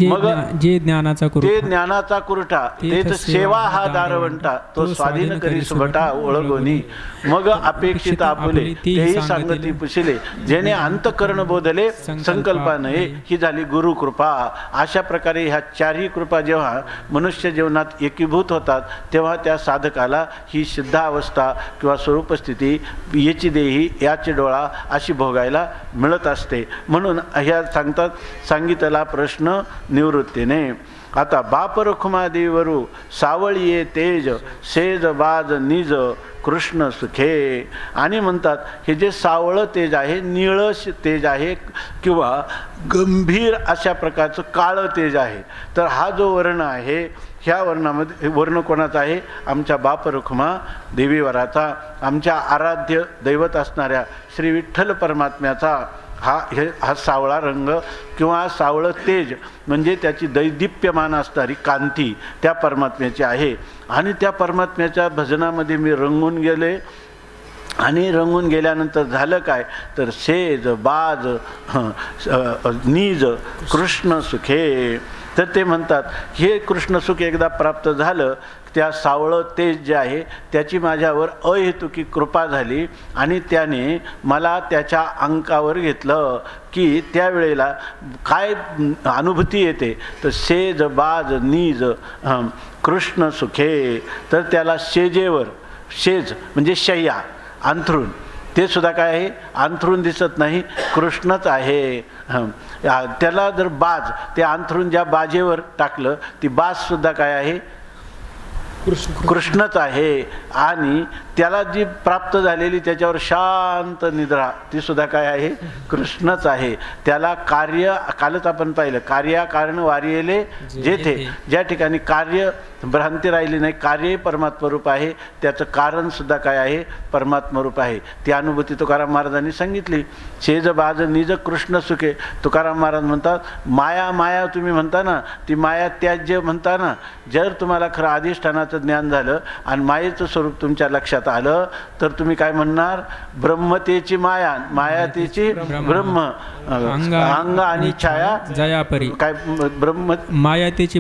Speaker 2: मग
Speaker 4: जे ज्ञानाचा
Speaker 2: ते ज्ञानाचा कुरठा, तेथ सेवा हा दारवंटा, तो स्वाधीन करी सुभटा ओळगोनी. मग अपेक्षित आपुले तेही सांगती पुशिले, जेणे अंतकरण बोधले संकल्पा नये. ही झाली गुरुकृपा. अशा प्रकारे ह्या 4ही कृपा जेव्हा मनुष्य जीवनात एकीभूत होतात तेव्हा त्या साधकाला ही सिद्धावस्था किंवा स्वरूपस्थिती, याची देही याची डोळा अशी भोगायला मिळत असते. म्हणून ह्या सांगितला प्रश्न निवृत्तीने. आता बाप रखुमा देवरू सावळीये तेज, सेज बाज निज कृष्ण सुखे. आणि म्हणतात हे जे सावळं तेज आहे, निळं तेज आहे किंवा गंभीर अशा प्रकारचं काळं तेज आहे, तर हा जो वर्ण आहे ह्या वर्णामध्ये वर्ण कोणाचा आहे? आमच्या बाप रखुमा देवीवराचा, आमच्या आराध्य दैवत असणाऱ्या श्री विठ्ठल परमात्म्याचा हा सावळा रंग किंवा सावळं तेज म्हणजे त्याची दैदिप्यमान असणारी कांती त्या परमात्म्याची आहे. आणि त्या परमात्म्याच्या भजनामध्ये मी रंगून गेले. आणि रंगून गेल्यानंतर झालं काय? तर सेज बाज निज कृष्ण सुखे. तर ते म्हणतात हे कृष्ण सुख एकदा प्राप्त झालं, त्या सावळं तेज जे आहे त्याची माझ्यावर अहेतुकी कृपा झाली आणि त्याने मला त्याच्या अंकावर घेतलं की त्यावेळेला काय अनुभूती येते? तर सेज बाज निज कृष्ण सुखे. तर त्याला शेजेवर, शेज म्हणजे शय्या, अंथरूण, ते सुद्धा काय आहे? अंथरूण दिसत नाही, कृष्णच आहे. त्याला जर बाज, ते अंथरूण ज्या बाजेवर टाकलं ती बाजसुद्धा काय आहे? कृष्णच आहे. आणि त्याला जी प्राप्त झालेली त्याच्यावर शांत निद्रा ती सुद्धा काय आहे? कृष्णच आहे. त्याला कार्य, कालच आपण पाहिलं, कार्याकारण वारियेले जेथे, ज्या ठिकाणी कार्य भ्रांती राहिली नाही, कार्य परमात्मरूप आहे, त्याचं कारण सुद्धा काय आहे? परमात्मरूप आहे. ती अनुभूती तुकाराम महाराजांनी सांगितली. शेज बाज निज कृष्ण सुखे. तुकाराम महाराज म्हणतात माया, माया तुम्ही म्हणता ना, ती माया त्याज्य म्हणता ना. जर तुम्हाला खरं अधिष्ठानाचं ज्ञान झालं आणि मायेचं स्वरूप तुमच्या लक्षात आलं तर तुम्ही काय म्हणणार? ब्रह्मतेची माया, मायातेची ब्रह्म, अंग आणि छाया
Speaker 4: जयापरी.
Speaker 2: काय? ब्रह्म मायातेची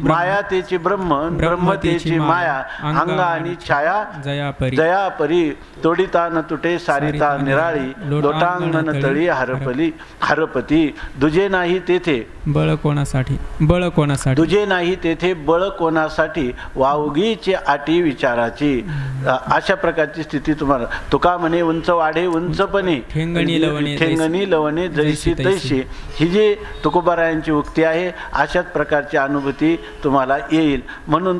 Speaker 2: ब्रह्म, ब्रह्मतेची माया, अंग आणि छाया
Speaker 4: जयापरी.
Speaker 2: जयापरी. तोडिता न तुटे सारिता निराळी, लोटांगण तळी हरपती. दुजे नाही तेथे
Speaker 4: बळ कोणासाठी, बळ कोणासाठी,
Speaker 2: तुझे नाही तेथे बळ कोणासाठी, वावगीची आटी विचाराची. अशा प्रकारची स्थिती तुम्हाला. तुका म्हणे उंच वाढे उंचपणे, ठेंगणी लवणे जैसी तैशी. ही जी तुकोबारायांची उक्ती आहे, अशाच प्रकारची अनुभूती तुम्हाला येईल. म्हणून